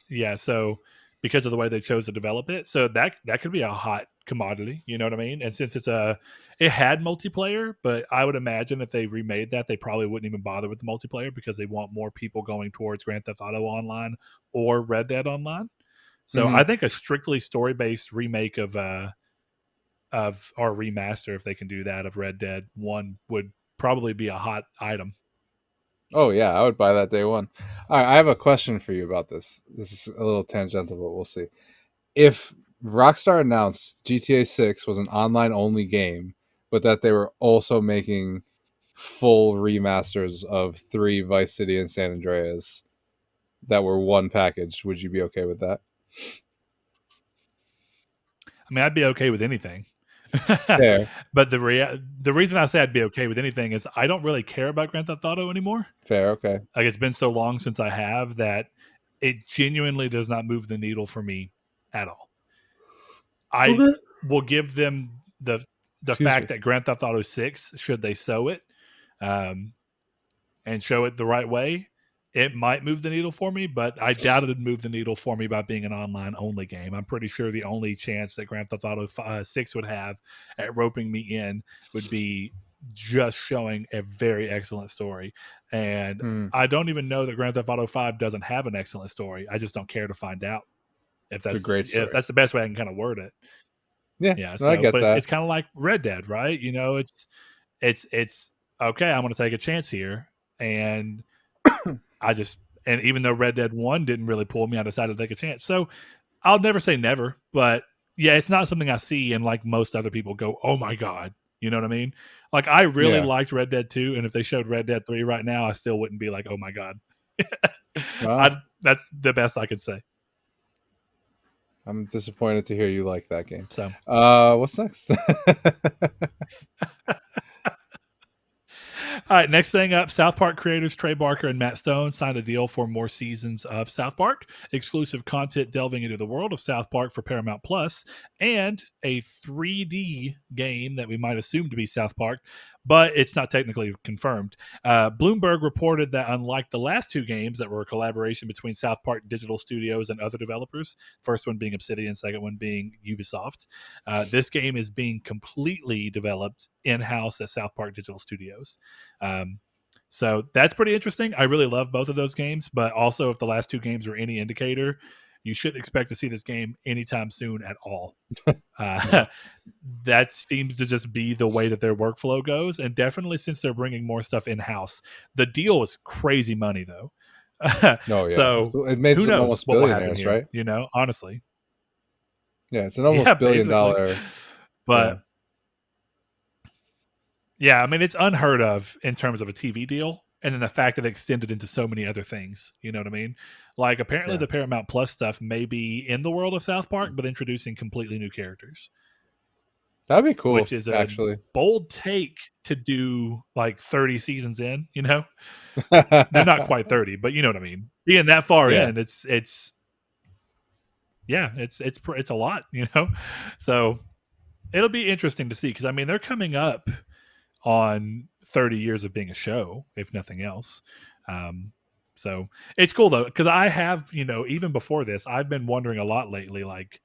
yeah, so because of the way they chose to develop it, so that could be a hot commodity. You know what I mean? And since it had multiplayer, but I would imagine if they remade that, they probably wouldn't even bother with the multiplayer because they want more people going towards Grand Theft Auto Online or Red Dead Online. So Mm-hmm. I think a strictly story based remake of or remaster, if they can do that, of Red Dead 1 would probably be a hot item. Oh yeah, I would buy that day one. All right, I have a question for you about this. This is a little tangential, but we'll see. If Rockstar announced GTA 6 was an online only game, but that they were also making full remasters of 3 Vice City and San Andreas that were one package. Would you be okay with that? I mean, I'd be okay with anything. Fair, But the reason I say I'd be okay with anything is I don't really care about Grand Theft Auto anymore. fair, okay. Like it's been so long since I have that it genuinely does not move the needle for me at all. I Okay. will give them the Excuse me. fact that Grand Theft Auto 6, should they sow it, um, and show it the right way, it might move the needle for me, but I doubt it'd move the needle for me by being an online only game. I'm pretty sure the only chance that Grand Theft Auto 6 would have at roping me in would be just showing a very excellent story. And Hmm. I don't even know that Grand Theft Auto 5 doesn't have an excellent story. I just don't care to find out It's a great if story. that's the best way I can kind of word it. Yeah, Yeah, no, I so get but that. it's kind of like Red Dead, right? You know, it's okay, I'm going to take a chance here, and I just and even though Red Dead 1 didn't really pull me, I decided to take a chance. So, I'll never say never, but yeah, it's not something I see and like most other people go, "Oh my god." You know what I mean? Like I really Yeah. liked Red Dead 2, and if they showed Red Dead 3 right now, I still wouldn't be like, "Oh my god." Well, I That's the best I could say. I'm disappointed to hear you like that game. So, What's next? all right, next thing up, South Park creators Trey Barker and Matt Stone signed a deal for more seasons of South Park, exclusive content delving into the world of South Park for Paramount Plus, and a 3D game that we might assume to be South Park, but it's not technically confirmed. Bloomberg reported that unlike the last two games that were a collaboration between South Park Digital Studios and other developers, first one being Obsidian, second one being Ubisoft, this game is being completely developed in-house at South Park Digital Studios. Um, so that's pretty interesting. I really love both of those games, but also if the last two games were any indicator, you shouldn't expect to see this game anytime soon at all. No. That seems to just be the way that their workflow goes, and definitely since they're bringing more stuff in house, the deal is crazy money though. No, yeah. So It made who some knows almost what will happen billionaires, here? right? You know, honestly, Yeah, it's an yeah, almost billion basically. dollar. Yeah. But yeah, I mean, it's unheard of in terms of a TV deal. And then the fact that it extended into so many other things. You know what I mean? Like, apparently, Yeah. the Paramount Plus stuff may be in the world of South Park, but introducing completely new characters, That'd be which cool, is a actually. bold take to do like 30 seasons in. You know, they're not quite 30, but you know what I mean. Being that far Yeah. in, yeah, it's a lot. You know, so it'll be interesting to see because I mean they're coming up on 30 years of being a show, if nothing else. Um, so it's cool though, because I have, you know, even before this, I've been wondering a lot lately, like,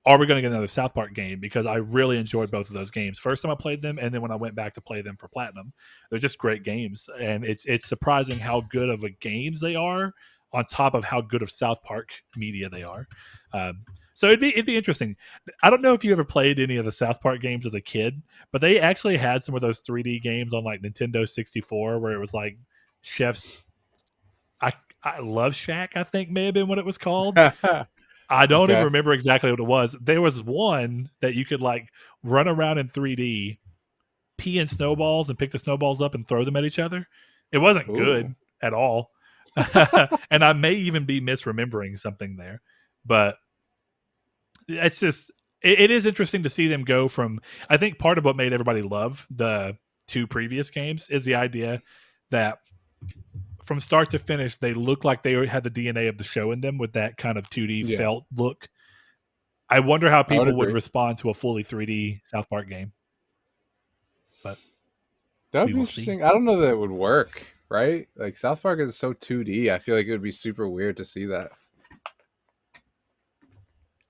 are we going to get another South Park game? Because I really enjoyed both of those games. First time I played them, and then when I went back to play them for Platinum, they're just great games, and it's surprising how good of a games they are, on top of how good of South Park media they are. So it'd be interesting. I don't know if you ever played any of the South Park games as a kid, but they actually had some of those 3D games on like Nintendo 64 where it was like Chef's. I I Love Shack, I think may have been what it was called. I don't even Okay. remember exactly what it was. There was one that you could like run around in 3D, pee in snowballs, and pick the snowballs up and throw them at each other. It wasn't Ooh. good at all. And I may even be misremembering something there. But it's just it is interesting to see them go from. I think part of what made everybody love the two previous games is the idea that from start to finish they look like they had the DNA of the show in them with that kind of 2D Yeah, felt look. I wonder how I would people would agree. respond to a fully 3D South Park game, but That would we be will see. interesting. I don't know that it would work, right? Like South Park is so 2D. I feel like it would be super weird to see that.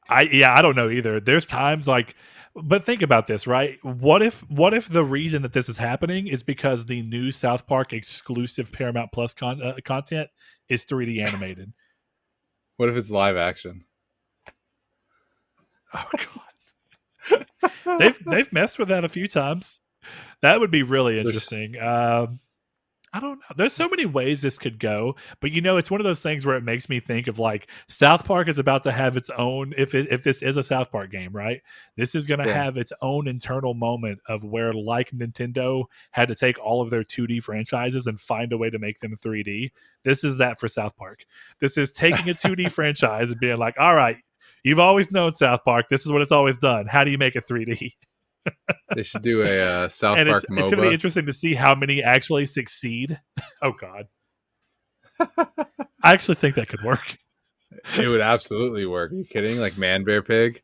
I don't know either. There's times like, but think about this, right? What if the reason that this is happening is because the new South Park exclusive Paramount Plus content is 3D animated? What if it's live action? Oh god, they've messed with that a few times. That would be really There's interesting. I don't know. There's so many ways this could go, but it's one of those things where it makes me think of like South Park is about to have its own. If this is a South Park game, right? This is going to Yeah, have its own internal moment of where, like Nintendo had to take all of their 2D franchises and find a way to make them 3D. This is that for South Park. This is taking a 2D franchise and being like, all right, you've always known South Park. This is what it's always done. How do you make it 3D? they should do a South And it's Park it's going to be MOBA. interesting to see how many actually succeed. Oh God. I actually think that could work. It would absolutely work. Are you kidding? Like Man Bear Pig.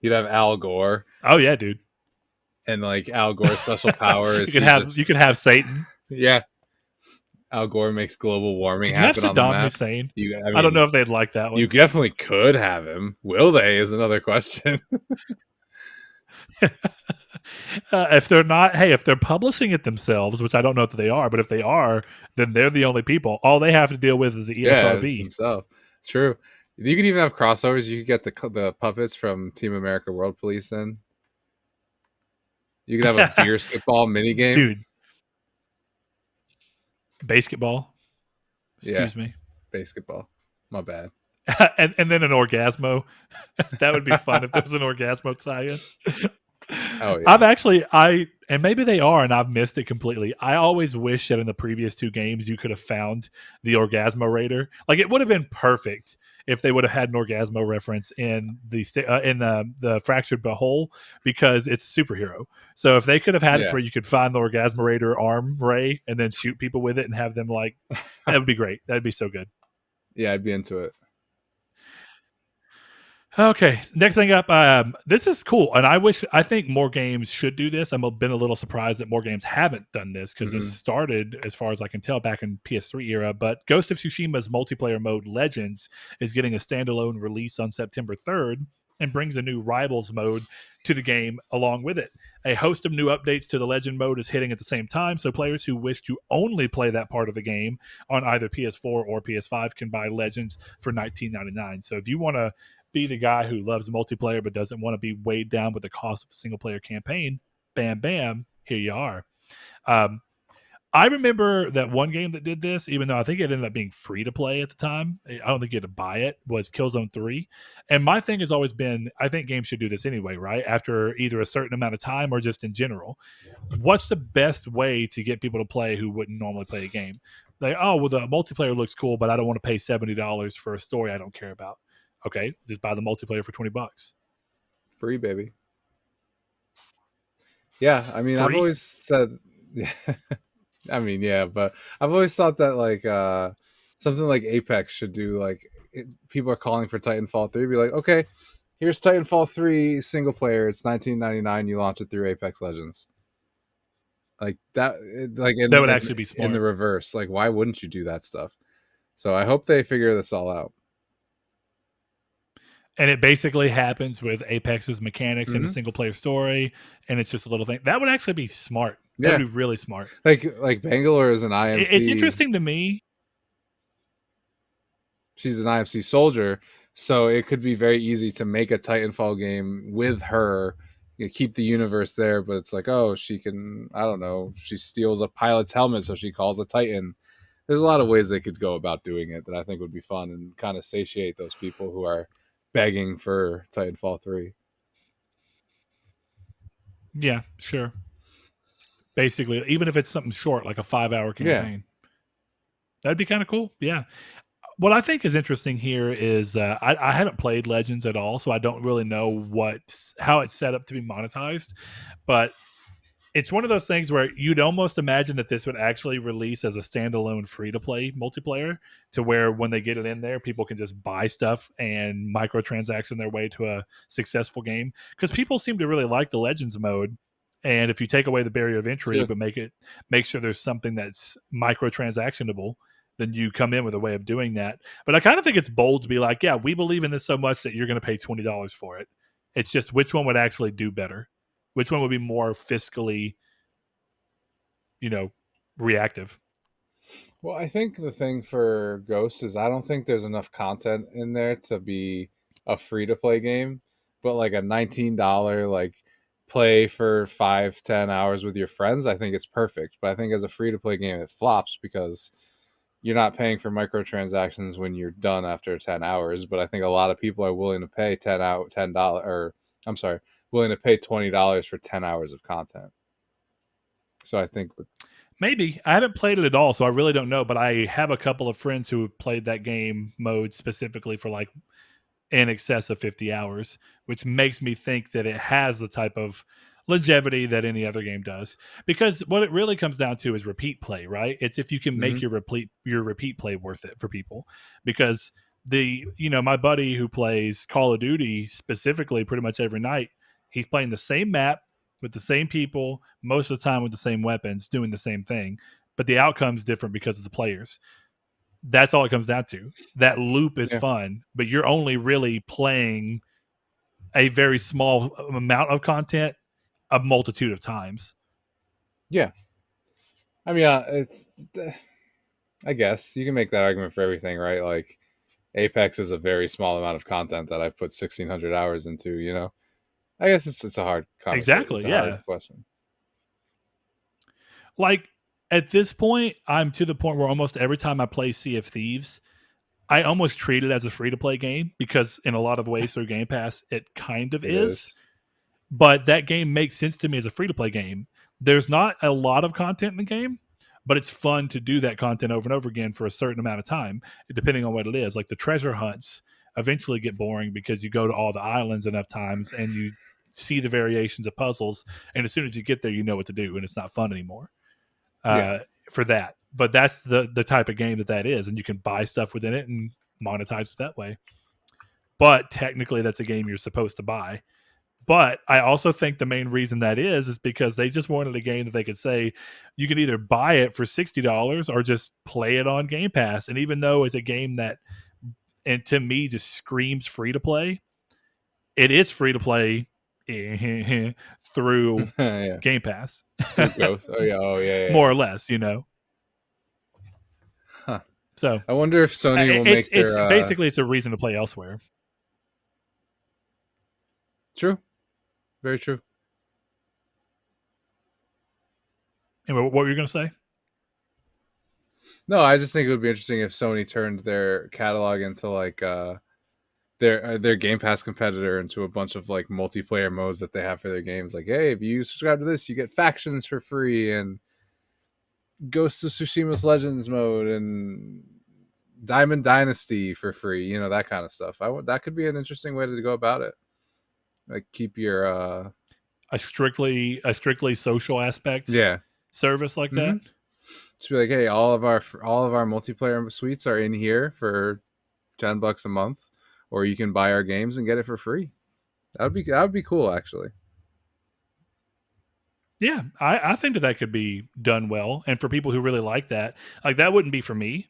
You'd have Al Gore, Oh yeah, dude. and like Al Gore's special power you is could he's have just you could have Satan. yeah. Al Gore makes global warming Could you have happen on the Saddam map. Hussein? I I don't know mean, if they'd like that you one. definitely could have him. Will they? Is another question. If they're not, hey, if they're publishing it themselves, which I don't know that they are, but if they are, then they're the only people. All they have to deal with is the Yeah, it's ESRB. himself. It's true. You could even have crossovers. You could get the puppets from Team America World Police in. You could have a beer spitball mini game. Dude, basketball. Yeah, Excuse me. basketball. My bad. and then an orgasmo. That would be fun if there was an orgasmo tie-in. Oh yeah. I've actually and maybe they are and I've missed it completely. I always wish that in the previous two games you could have found the Orgasmo Raider. Like it would have been perfect if they would have had an Orgasmo reference in the Fractured But Whole because it's a superhero. So if they could have had it to Yeah. where you could find the Orgasmo Raider arm ray and then shoot people with it and have them like that would be great. That'd be so good. Yeah, I'd be into it. Okay, next thing up. This is cool, and I think more games should do this. Been a little surprised that more games haven't done this because this Hmm. started, as far as I can tell, back in PS3 era. But Ghost of Tsushima's multiplayer mode Legends is getting a standalone release on September 3rd and brings a new Rivals mode to the game along with it. A host of new updates to the Legend mode is hitting at the same time, so players who wish to only play that part of the game on either PS4 or PS5 can buy Legends for $19.99. So if you want to be the guy who loves multiplayer but doesn't want to be weighed down with the cost of a single player campaign, bam, bam, here you are. Um, I remember that one game that did this, even though I think it ended up being free to play at the time. I don't think you had to buy it, was Killzone 3. And my thing has always been I think games should do this anyway, right? After either a certain amount of time or just in general. What's the best way to get people to play who wouldn't normally play a game? Like, oh, well, the multiplayer looks cool, but I don't want to pay $70 for a story I don't care about. Okay, just buy the multiplayer for $20. Free baby. Yeah, I mean, I've Free? always said, yeah, I mean, yeah, but I've always thought that like something like Apex should do like people are calling for Titanfall 3, be like, okay, here's Titanfall 3 single player. It's 19.99. You launch it through Apex Legends. Like that, like That would actually be in the smart. reverse. Like, why wouldn't you do that stuff? So I hope they figure this all out. And it basically happens with Apex's mechanics in a Hmm. single player story, and it's just a little thing. That would actually be smart. That would Yeah, be really smart. like Bangalore is an It's IMC. interesting to me. She's an IMC soldier, so it could be very easy to make a Titanfall game with her. You keep the universe there, but it's like, oh, she can, I don't know, she steals a pilot's helmet, so she calls a Titan. There's a lot of ways they could go about doing it that I think would be fun and kind of satiate those people who are begging for Titanfall 3. Yeah, sure. Basically, even if it's something short, like a 5-hour Yeah. campaign, that'd be kind of cool. Yeah. What I think is interesting here is I haven't played Legends at all, so I don't really know how it's set up to be monetized. But it's one of those things where you'd almost imagine that this would actually release as a standalone free to play multiplayer to where when they get it in there, people can just buy stuff and microtransaction their way to a successful game. Because people seem to really like the Legends mode. And if you take away the barrier of entry, Sure. but make sure there's something that's microtransactionable, then you come in with a way of doing that. But I kind of think it's bold to be like, yeah, we believe in this so much that you're going to pay $20 for it. It's just which one would actually do better, which one would be more fiscally, you know, reactive. Well, I think the thing for Ghost is I don't think there's enough content in there to be a free to play game, but like a $19 like play for 5-10 hours with your friends, I think it's perfect. But I think as a free to play game, it flops because you're not paying for microtransactions when you're done after 10 hours. But I think a lot of people are willing to pay $10, or I'm sorry, willing to pay $20 for 10 hours of content. So I think Maybe. I haven't played it at all, so I really don't know. But I have a couple of friends who have played that game mode specifically for like in excess of 50 hours, which makes me think that it has the type of longevity that any other game does. Because what it really comes down to is repeat play, right? It's if you can make Mhm. your repeat play worth it for people. Because my buddy who plays Call of Duty specifically pretty much every night, he's playing the same map with the same people most of the time with the same weapons, doing the same thing, but the outcome's different because of the players. That's all it comes down to. That loop is Yeah. fun, but you're only really playing a very small amount of content a multitude of times. Yeah. I mean, I guess you can make that argument for everything, right? Like Apex is a very small amount of content that I've put 1,600 hours into. I guess it's a hard conversation. It's Exactly. a hard Yeah. question. Like at this point, I'm to the point where almost every time I play Sea of Thieves, I almost treat it as a free to play game because in a lot of ways through Game Pass, it kind of It is. is. But that game makes sense to me as a free to play game. There's not a lot of content in the game, but it's fun to do that content over and over again for a certain amount of time, depending on what it is. Like the treasure hunts eventually get boring because you go to all the islands enough times and you see the variations of puzzles. And as soon as you get there, you know what to do, and it's not fun anymore Yeah. uh, for that. But that's the type of game that is, and you can buy stuff within it and monetize it that way. But technically, that's a game you're supposed to buy. But I also think the main reason that is because they just wanted a game that they could say you can either buy it for $60 or just play it on Game Pass. And even though it's a game that, and to me, just screams free to play, it is free to play through Yeah. Game Pass, Through Ghost. Oh yeah. Oh yeah. more Yeah. or less. Huh. So I wonder if Sony will it's make their basically it's a reason to play elsewhere. true. Very true. Anyway, what were you going to say? No, I just think it would be interesting if Sony turned their catalog into like their Game Pass competitor into a bunch of like multiplayer modes that they have for their games. Like, hey, if you subscribe to this, you get factions for free and Ghost of Tsushima's Legends mode and Diamond Dynasty for free. That kind of stuff. That could be an interesting way to go about it. Like, keep your A strictly social aspect yeah. service like Mm-hmm. that. Just be like, hey, all of our multiplayer suites are in here for $10 a month, or you can buy our games and get it for free. That would be cool, actually. Yeah, I think that could be done well, and for people who really like that wouldn't be for me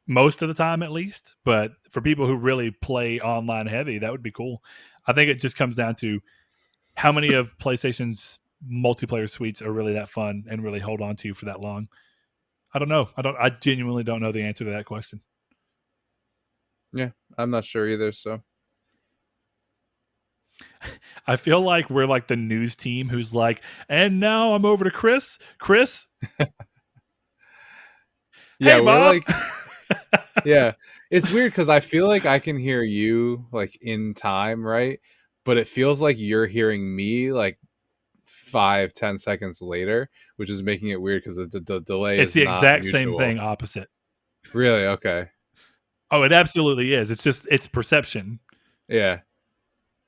most of the time, at least. But for people who really play online heavy, that would be cool. I think it just comes down to how many of PlayStation's multiplayer suites are really that fun and really hold on to you for that long. I don't know. I genuinely don't know the answer to that question. Yeah, I'm not sure either. So I feel like we're like the news team who's like, and now I'm over to Chris. Chris, yeah, hey we're Bob. like, yeah, it's weird because I feel like I can hear you like in time, right? But it feels like you're hearing me like 5-10 seconds later, which is making it weird because the delay It's is the not exact same mutual. thing, opposite. Really? Okay. Oh, it absolutely is. It's perception. Yeah.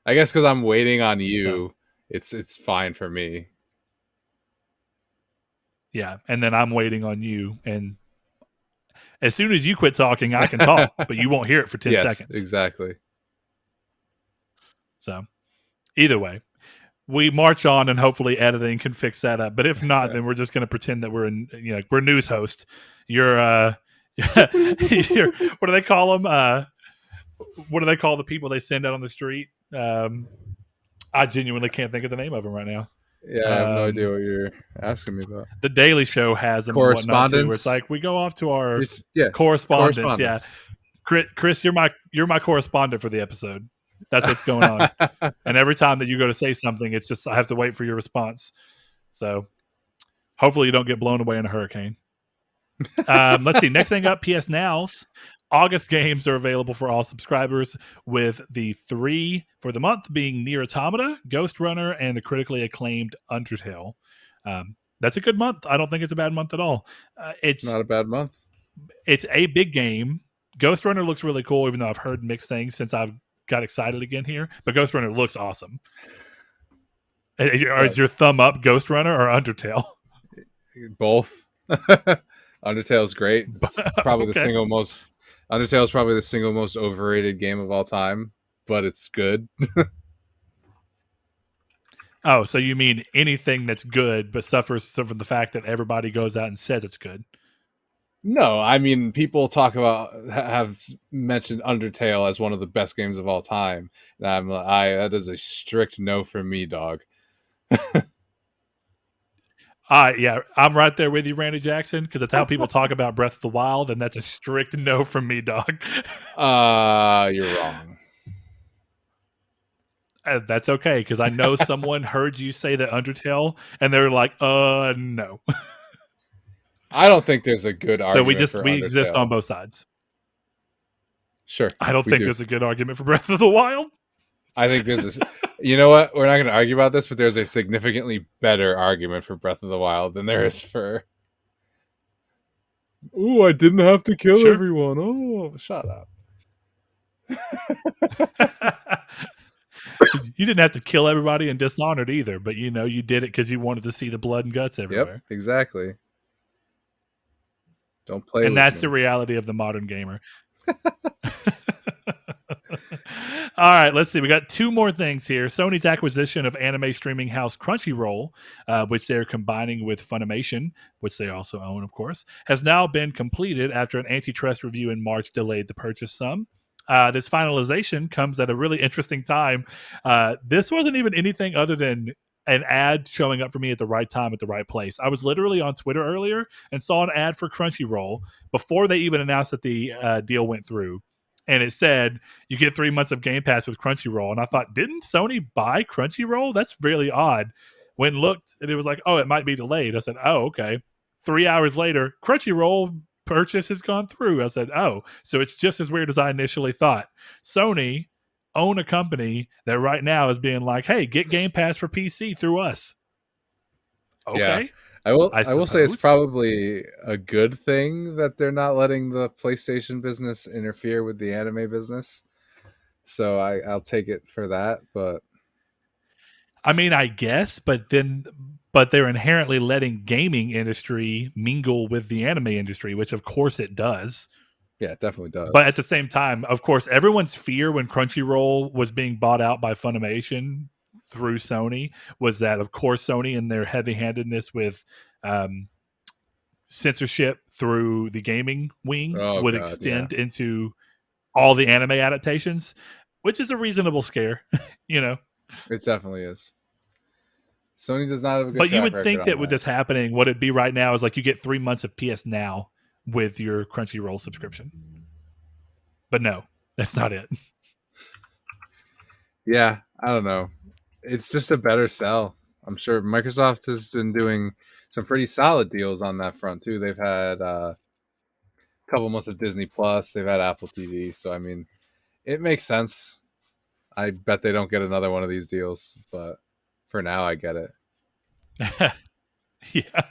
I guess because I'm waiting on So you, it's fine for me. yeah, and then I'm waiting on you, and as soon as you quit talking, I can talk, but you won't hear it for 10 Yes, seconds. exactly. So either way, we march on, and hopefully editing can fix that up. But if not, then we're just going to pretend that we're news host. You're you're, what do they call them? What do they call the people they send out on the street? I genuinely can't think of the name of them right now. Yeah, I have no idea what you're asking me about. The Daily Show has them and whatnot too. Where it's Correspondence? like we go off to our Yeah, correspondence. Yeah, correspondence. Chris, you're my correspondent for the episode. That's what's going on. And every time that you go to say something, it's just I have to wait for your response. So hopefully you don't get blown away in a hurricane. Let's see. Next thing up, PS Now's August games are available for all subscribers, with the 3 for the month being Nier Automata, Ghost Runner, and the critically acclaimed Undertale. That's a good month. I don't think it's a bad month at all. Not a bad month. It's a big game. Ghost Runner looks really cool, even though I've heard mixed things since I've got excited again here. But Ghost Runner looks awesome. Is your thumb up Ghost Runner or Undertale? Both. Undertale's great. It's probably Okay. Undertale's probably the single most overrated game of all time, but it's good. Oh, so you mean anything that's good but suffers from the fact that everybody goes out and says it's good? No, I mean people talk about have mentioned Undertale as one of the best games of all time, and that is a strict no for me, dog. Yeah, I'm right there with you, Randy Jackson, because that's how people talk about Breath of the Wild, and that's a strict no from me, dog. You're wrong. That's okay, because I know someone heard you say that Undertale, and they're like, no. I don't think there's a good So argument for we exist on Undertale. both sides. Sure, I don't we think do. there's a good argument for Breath of the Wild. I think there's this. You know what? We're not going to argue about this, but there's a significantly better argument for Breath of the Wild than there is for. Oh, I didn't have to kill Sure. everyone. Oh, shut up. You didn't have to kill everybody in Dishonored either, but you did it because you wanted to see the blood and guts everywhere. Yep, exactly. Don't play And with that's me. the reality of the modern gamer. All right, let's see. We got 2 more things here. Sony's acquisition of anime streaming house Crunchyroll, which they're combining with Funimation, which they also own, of course, has now been completed after an antitrust review in March delayed the purchase sum. This finalization comes at a really interesting time. This wasn't even anything other than an ad showing up for me at the right time at the right place. I was literally on Twitter earlier and saw an ad for Crunchyroll before they even announced that the deal went through. And it said, you get 3 months of Game Pass with Crunchyroll. And I thought, didn't Sony buy Crunchyroll? That's really odd. Went and looked, and it was like, oh, it might be delayed. I said, oh, okay. 3 hours later, Crunchyroll purchase has gone through. I said, oh, so it's just as weird as I initially thought. Sony own a company that right now is being like, hey, get Game Pass for PC through us. Okay. Yeah. I will say it's suppose. probably a good thing that they're not letting the PlayStation business interfere with the anime business. So I'll take it for that, but I mean, I guess, but they're inherently letting gaming industry mingle with the anime industry, which of course it does. yeah, it definitely does. But at the same time, of course, everyone's fear when Crunchyroll was being bought out by Funimation through Sony was that, of course, Sony and their heavy-handedness with censorship through the gaming wing Oh would god, yeah. extend into all the anime adaptations, which is a reasonable scare, you know. It definitely is. Sony does not have a good But you track would think record that on with that. this happening, what it'd be right now is like you get 3 months of PS Now with your Crunchyroll subscription. But no, that's not it. Yeah, I don't know. It's just a better sell. I'm sure Microsoft has been doing some pretty solid deals on that front too. They've had a couple months of Disney Plus. They've had Apple TV. So I mean, it makes sense. I bet they don't get another one of these deals, but for now, I get it. Yeah.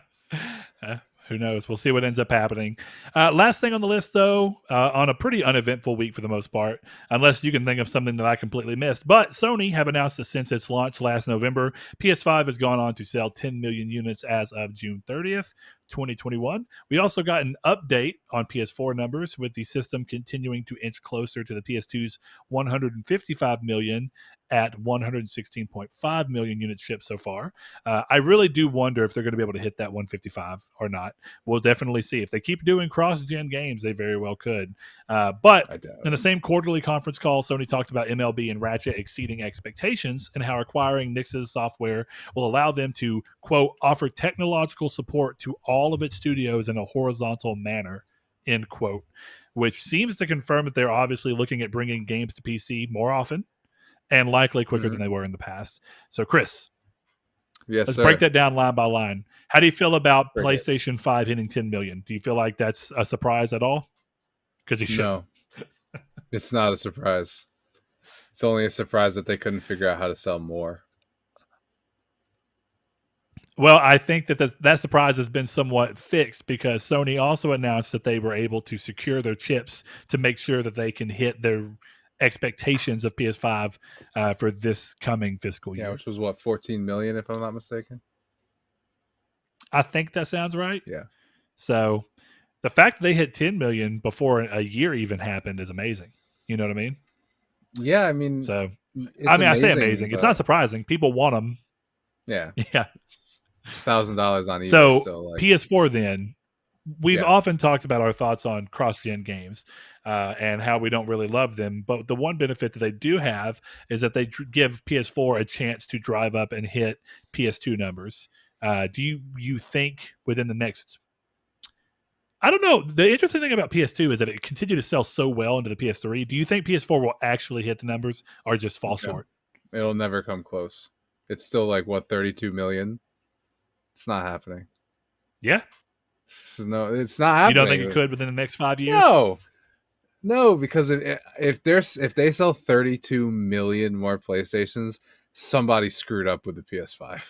Uh, who knows? We'll see what ends up happening. Last thing on the list, though, on a pretty uneventful week for the most part, unless you can think of something that I completely missed. But Sony have announced that since its launch last November, PS5 has gone on to sell 10 million units as of June 30th. 2021. We also got an update on PS4 numbers, with the system continuing to inch closer to the PS2's 155 million at 116.5 million units shipped so far. I really do wonder if they're going to be able to hit that 155 or not. We'll definitely see. If they keep doing cross-gen games, they very well could. But in the same quarterly conference call, Sony talked about MLB and Ratchet exceeding expectations and how acquiring Nix's software will allow them to, quote, offer technological support to all of its studios in a horizontal manner, end quote, which seems to confirm that they're obviously looking at bringing games to PC more often. and likely quicker Mm-hmm. than they were in the past. So, Chris, Yes, let's break sir. that down line by line. How do you feel about Bring it. PlayStation 5 hitting 10 million? Do you feel like that's a surprise at all? Because you shouldn't. No, it's not a surprise. It's only a surprise that they couldn't figure out how to sell more. Well, I think that that surprise has been somewhat fixed because Sony also announced that they were able to secure their chips to make sure that they can hit their expectations of PS5 for this coming fiscal Yeah, year. which was what, 14 million, if I'm not mistaken. I think that sounds right. Yeah, So the fact that they hit 10 million before a year even happened is amazing. You know what I mean? yeah. I mean, So, it's I mean, I say amazing, amazing. It's not but surprising. People want them. yeah, Yeah. it's $1,000 on eBay So still. Like, PS4 then, we've yeah, often talked about our thoughts on cross-gen games and how we don't really love them. But the one benefit that they do have is that they give PS4 a chance to drive up and hit PS2 numbers. Do you think within the next? I don't know. The interesting thing about PS2 is that it continued to sell so well into the PS3. Do you think PS4 will actually hit the numbers or just fall no, short? it'll never come close. It's still like what, 32 million. It's not happening. Yeah. No, it's not You don't think it happening. could within the next 5 years? No, no, because if they sell 32 million more PlayStations, somebody screwed up with the PS5.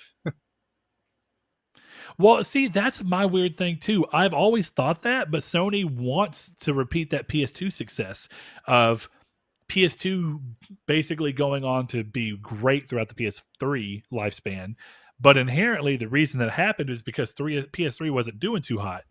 Well, see, that's my weird thing too. I've always thought that, but Sony wants to repeat that PS2 success of PS2 basically going on to be great throughout the PS3 lifespan. But inherently, the reason that happened is because PS3 wasn't doing too hot.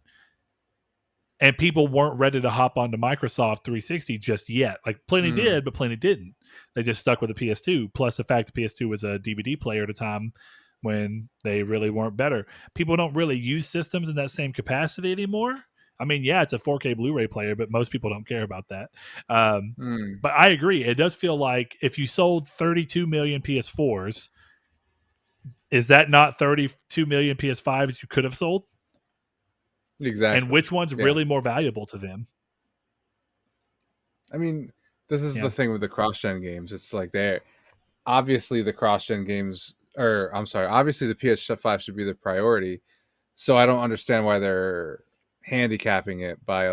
And people weren't ready to hop onto Microsoft 360 just yet. Like plenty Mm, did, but plenty didn't. They just stuck with the PS2. Plus the fact the PS2 was a DVD player at a time when they really weren't better. People don't really use systems in that same capacity anymore. I mean, yeah, it's a 4K Blu-ray player, but most people don't care about that. Um, mm, but I agree. It does feel like if you sold 32 million PS4s, is that not 32 million PS5s you could have sold? And exactly. which one's Yeah. really more valuable to them? I mean, this is the Yeah. thing with the cross-gen games. It's like they're obviously the cross-gen games, or I'm sorry, obviously the PS5 should be the priority. So I don't understand why they're handicapping it by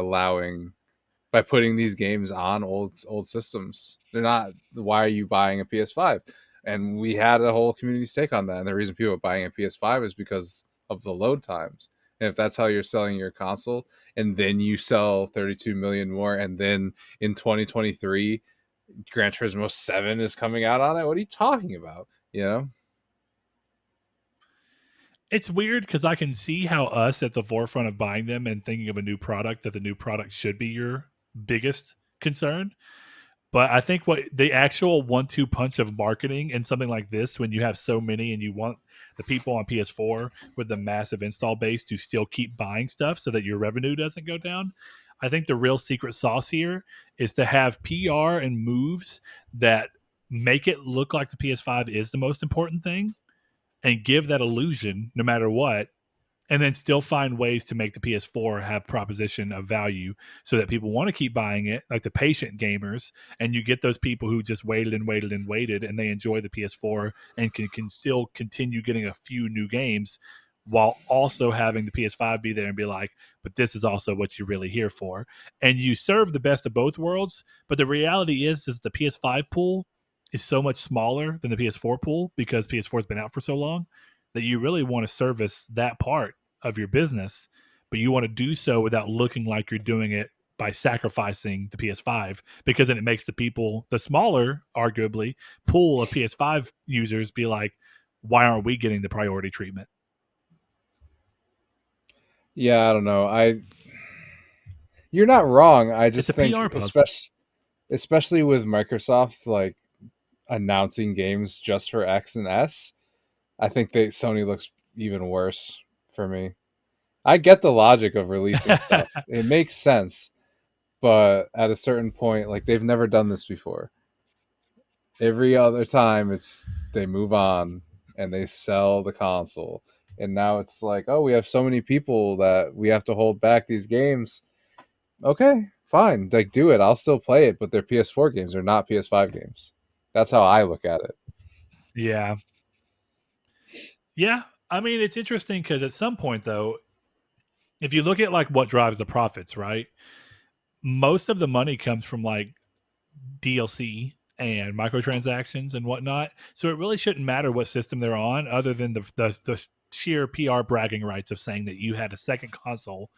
putting these games on old systems. They're not. Why are you buying a PS5? And we had a whole community take on that. And the reason people are buying a PS5 is because of the load times. And if that's how you're selling your console, and then you sell 32 million more, and then in 2023, Gran Turismo 7 is coming out on it. What are you talking about? You know? It's weird because I can see how us at the forefront of buying them and thinking of a new product that the new product should be your biggest concern. But I think what the actual 1-2 punch of marketing and something like this, when you have so many and you want the people on PS4 with the massive install base to still keep buying stuff so that your revenue doesn't go down. I think the real secret sauce here is to have PR and moves that make it look like the PS5 is the most important thing and give that illusion no matter what, and then still find ways to make the PS4 have proposition of value so that people want to keep buying it, like the patient gamers, and you get those people who just waited and waited and waited and they enjoy the PS4 and can still continue getting a few new games while also having the PS5 be there and be like, but this is also what you're really here for. And you serve the best of both worlds, but the reality is the PS5 pool is so much smaller than the PS4 pool because PS4 has been out for so long that you really want to service that part of your business, but you want to do so without looking like you're doing it by sacrificing the PS5 because then it makes the people, the smaller, arguably, pool of PS5 users be like, why aren't we getting the priority treatment? Yeah, I don't know. You're not wrong. I It's a just think, PR puzzle. especially with Microsoft like announcing games just for X and S, I think that Sony looks even worse for me. I get the logic of releasing stuff. It makes sense, but at a certain point, like they've never done this before. Every other time it's they move on and they sell the console. And now it's like, oh, we have so many people that we have to hold back these games. Okay, fine. Like do it. I'll still play it, but they're PS4 games, they're not PS5 games. That's how I look at it. Yeah. Yeah. I mean, it's interesting because at some point, though, if you look at like what drives the profits, right? Most of the money comes from like DLC and microtransactions and whatnot. So it really shouldn't matter what system they're on, other than the sheer PR bragging rights of saying that you had a second console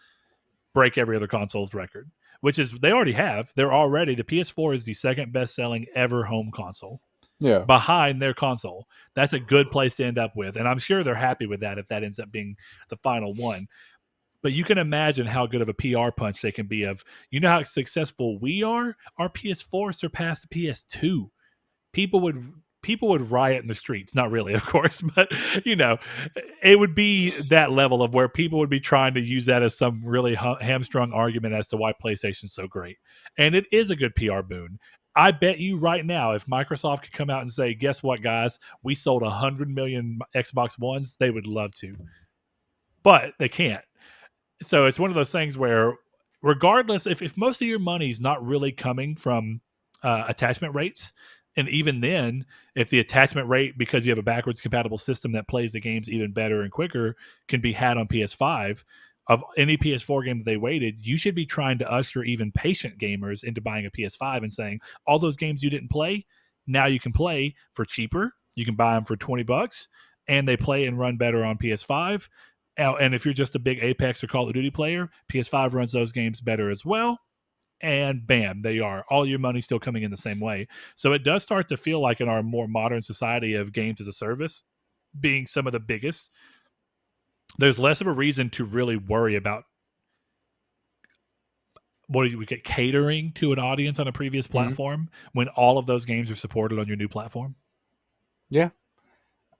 break every other console's record, which is they already have. They're already the PS4 is the second best selling ever home console Yeah. behind their console. That's a good place to end up with, and I'm sure they're happy with that if that ends up being the final one. But you can imagine how good of a PR punch they can be of, you know how successful we are? Our PS4 surpassed the PS2. People would riot in the streets. Not really, of course, but you know, it would be that level of where people would be trying to use that as some really hamstrung argument as to why PlayStation's so great. And it is a good PR boon. I bet you right now, if Microsoft could come out and say, guess what, guys, we sold 100 million Xbox Ones, they would love to. But they can't. So it's one of those things where, regardless, if most of your money's not really coming from attachment rates, and even then, if the attachment rate, because you have a backwards compatible system that plays the games even better and quicker, can be had on PS5, of any PS4 game that they waited, you should be trying to usher even patient gamers into buying a PS5 and saying, all those games you didn't play, now you can play for cheaper. You can buy them for $20, and they play and run better on PS5. And if you're just a big Apex or Call of Duty player, PS5 runs those games better as well. And bam, they are. All your money's still coming in the same way. So it does start to feel like in our more modern society of games as a service being some of the biggest, there's less of a reason to really worry about what do we get catering to an audience on a previous platform when all of those games are supported on your new platform. Yeah.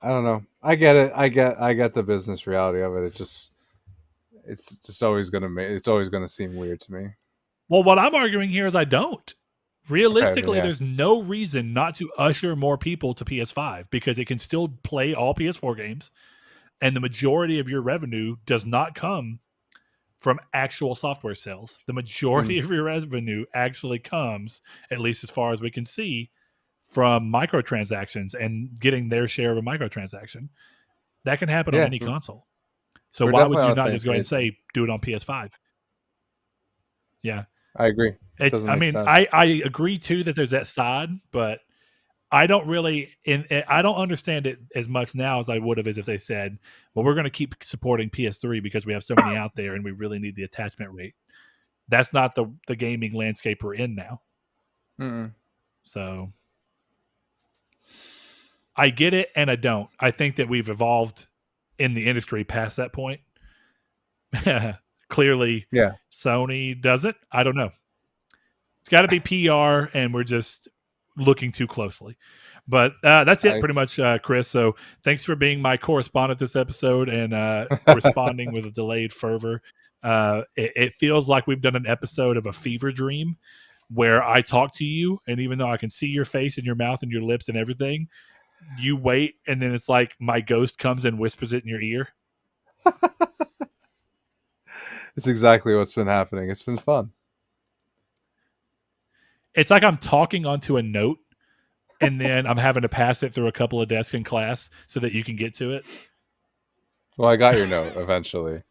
I don't know. I get it. I get the business reality of it. It's just always gonna seem weird to me. Well, what I'm arguing here is I don't. Realistically, Yeah. there's no reason not to usher more people to PS5 because it can still play all PS4 games, and the majority of your revenue does not come from actual software sales. The majority of your revenue actually comes, at least as far as we can see, from microtransactions and getting their share of a microtransaction. That can happen on any console. So we're why would definitely you on the not same just go ahead and page. say, do it on PS5? Yeah. I agree. I mean, I agree too that there's that side, but I don't really, I don't understand it as much now as I would have as if they said, well, we're going to keep supporting PS3 because we have so many out there and we really need the attachment rate. That's not the gaming landscape we're in now. Mm-mm. So I get it and I don't. I think that we've evolved in the industry past that point. Clearly, Yeah. Sony doesn't. I don't know. It's got to be PR, and we're just looking too closely. But that's it pretty much, Chris. So thanks for being my correspondent this episode and responding with a delayed fervor. It feels like we've done an episode of a fever dream where I talk to you, and even though I can see your face and your mouth and your lips and everything, you wait, and then it's like my ghost comes and whispers it in your ear. It's exactly what's been happening. It's been fun. It's like I'm talking onto a note, and then I'm having to pass it through a couple of desks in class so that you can get to it. Well, I got your note eventually.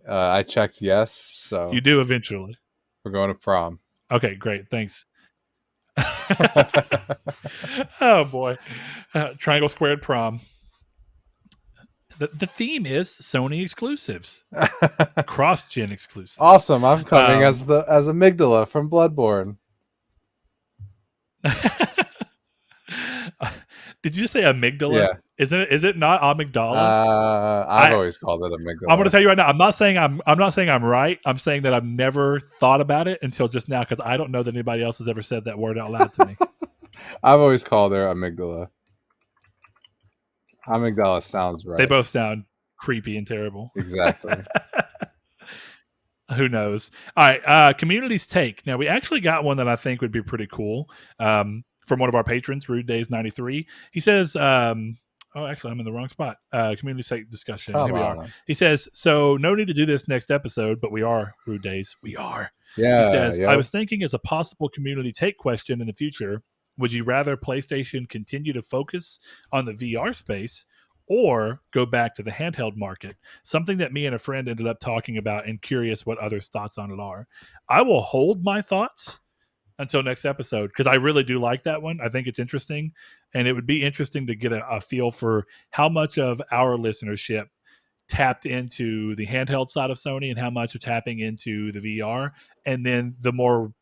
I checked yes, so you do eventually. We're going to prom. Okay, great. Thanks. Oh boy, Triangle Squared Prom. The theme is Sony exclusives, cross-gen exclusives. Awesome! I'm coming as Amygdala from Bloodborne. Did you just say amygdala? Yeah. Is it not amygdala? I've always called it amygdala. I'm going to tell you right now. I'm not saying I'm right. I'm saying that I've never thought about it until just now because I don't know that anybody else has ever said that word out loud to me. I've always called her amygdala. Amygdala sounds right. They both sound creepy and terrible. Exactly. Who knows? All right. Community's take. Now, we actually got one that I think would be pretty cool from one of our patrons, Rude Days 93. He says, oh, actually, I'm in the wrong spot. Community take discussion. Here we are. He says, so no need to do this next episode, but we are, Rude Days. We are. Yeah. He says, I was thinking as a possible community take question in the future, Would you rather PlayStation continue to focus on the VR space or go back to the handheld market? Something that me and a friend ended up talking about and curious what others' thoughts on it are. I will hold my thoughts until next episode because I really do like that one. I think it's interesting, and it would be interesting to get a feel for how much of our listenership tapped into the handheld side of Sony and how much are tapping into the VR, and then the more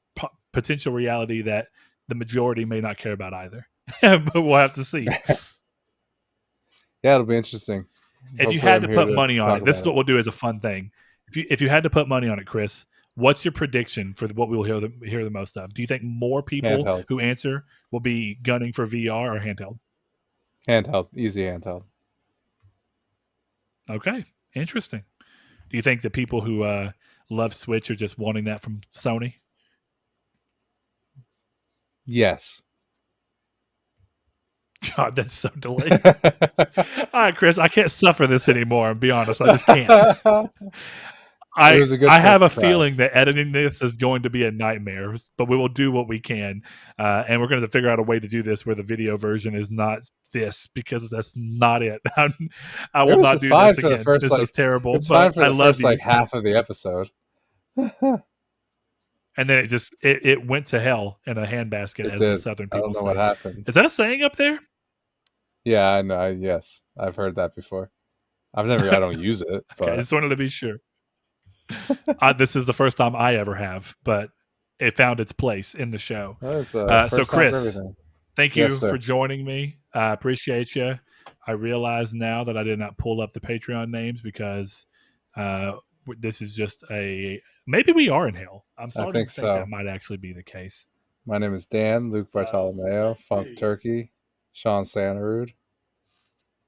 potential reality that the majority may not care about either. But we'll have to see. Yeah, it'll be interesting. If you Hopefully had I'm to here put to money on talk it, this about is it. what we'll do as a fun thing. If you had to put money on it, Chris, what's your prediction for what we will hear the most of? Do you think more people Handheld. who answer will be gunning for VR or handheld? Handheld. Easy handheld. Okay, interesting. Do you think the people who love Switch are just wanting that from Sony? Yes. God, that's so delayed. All right, Chris, I can't suffer this anymore. I'll be honest, I just can't. It was a good I have first a try. feeling that editing this is going to be a nightmare, but we will do what we can, and we're going to figure out a way to do this where the video version is not this because that's not it. I It will was not do fine this for the again. first This was like terrible, it's fine but for I the love first you. like half of the episode. And then it went to hell in a handbasket, It as the did. Southern I don't people know what say. happened. Is that a saying up there? Yeah, I know. Yes, I've heard that before. I don't use it, Okay, I but just wanted to be sure. This is the first time I ever have, but it found its place in the show. that's So, first time for Chris, everything. thank Yes, you for sir. joining me. I appreciate you. I realize now that I did not pull up the Patreon names because this is just a maybe we are in hell. I'm I starting think to think that so. might actually be the case. My name is Dan, Luke Bartolomeo, Let's Funk see. Turkey, Sean Santarud.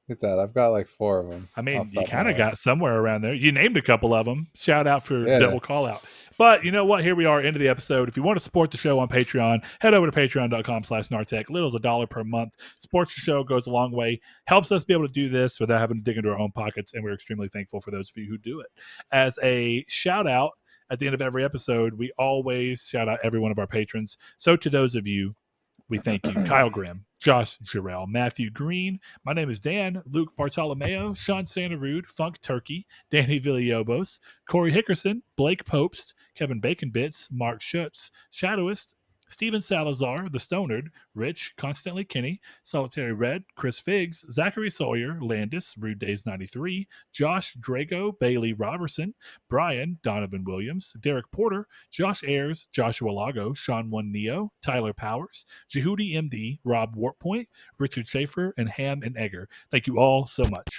Look at that. I've got like 4 of them I mean, off the you top of my kind of head. got somewhere around there. You named a couple of them. Shout out for Yeah. double call out. But you know what? Here we are, into the episode. If you want to support the show on Patreon, head over to patreon.com/Nartech. Little's $1 per month. Supports the show, goes a long way. Helps us be able to do this without having to dig into our own pockets. And we're extremely thankful for those of you who do it. As a shout out at the end of every episode, we always shout out every one of our patrons. So to those of you, we thank you. Kyle Grimm, Josh Jarrell, Matthew Green. My name is Dan, Luke Bartolomeo, Sean Santarud, Funk Turkey, Danny Villalobos, Corey Hickerson, Blake Popst, Kevin Bacon Bits, Mark Schutz, Shadowist, Steven Salazar, The Stonard, Rich, Constantly Kenny, Solitary Red, Chris Figs, Zachary Sawyer, Landis, Rude Days 93, Josh Drago, Bailey Robertson, Brian, Donovan Williams, Derek Porter, Josh Ayers, Joshua Lago, Sean One Neo, Tyler Powers, Jehudi MD, Rob Wartpoint, Richard Schaefer, and Ham and Egger. Thank you all so much.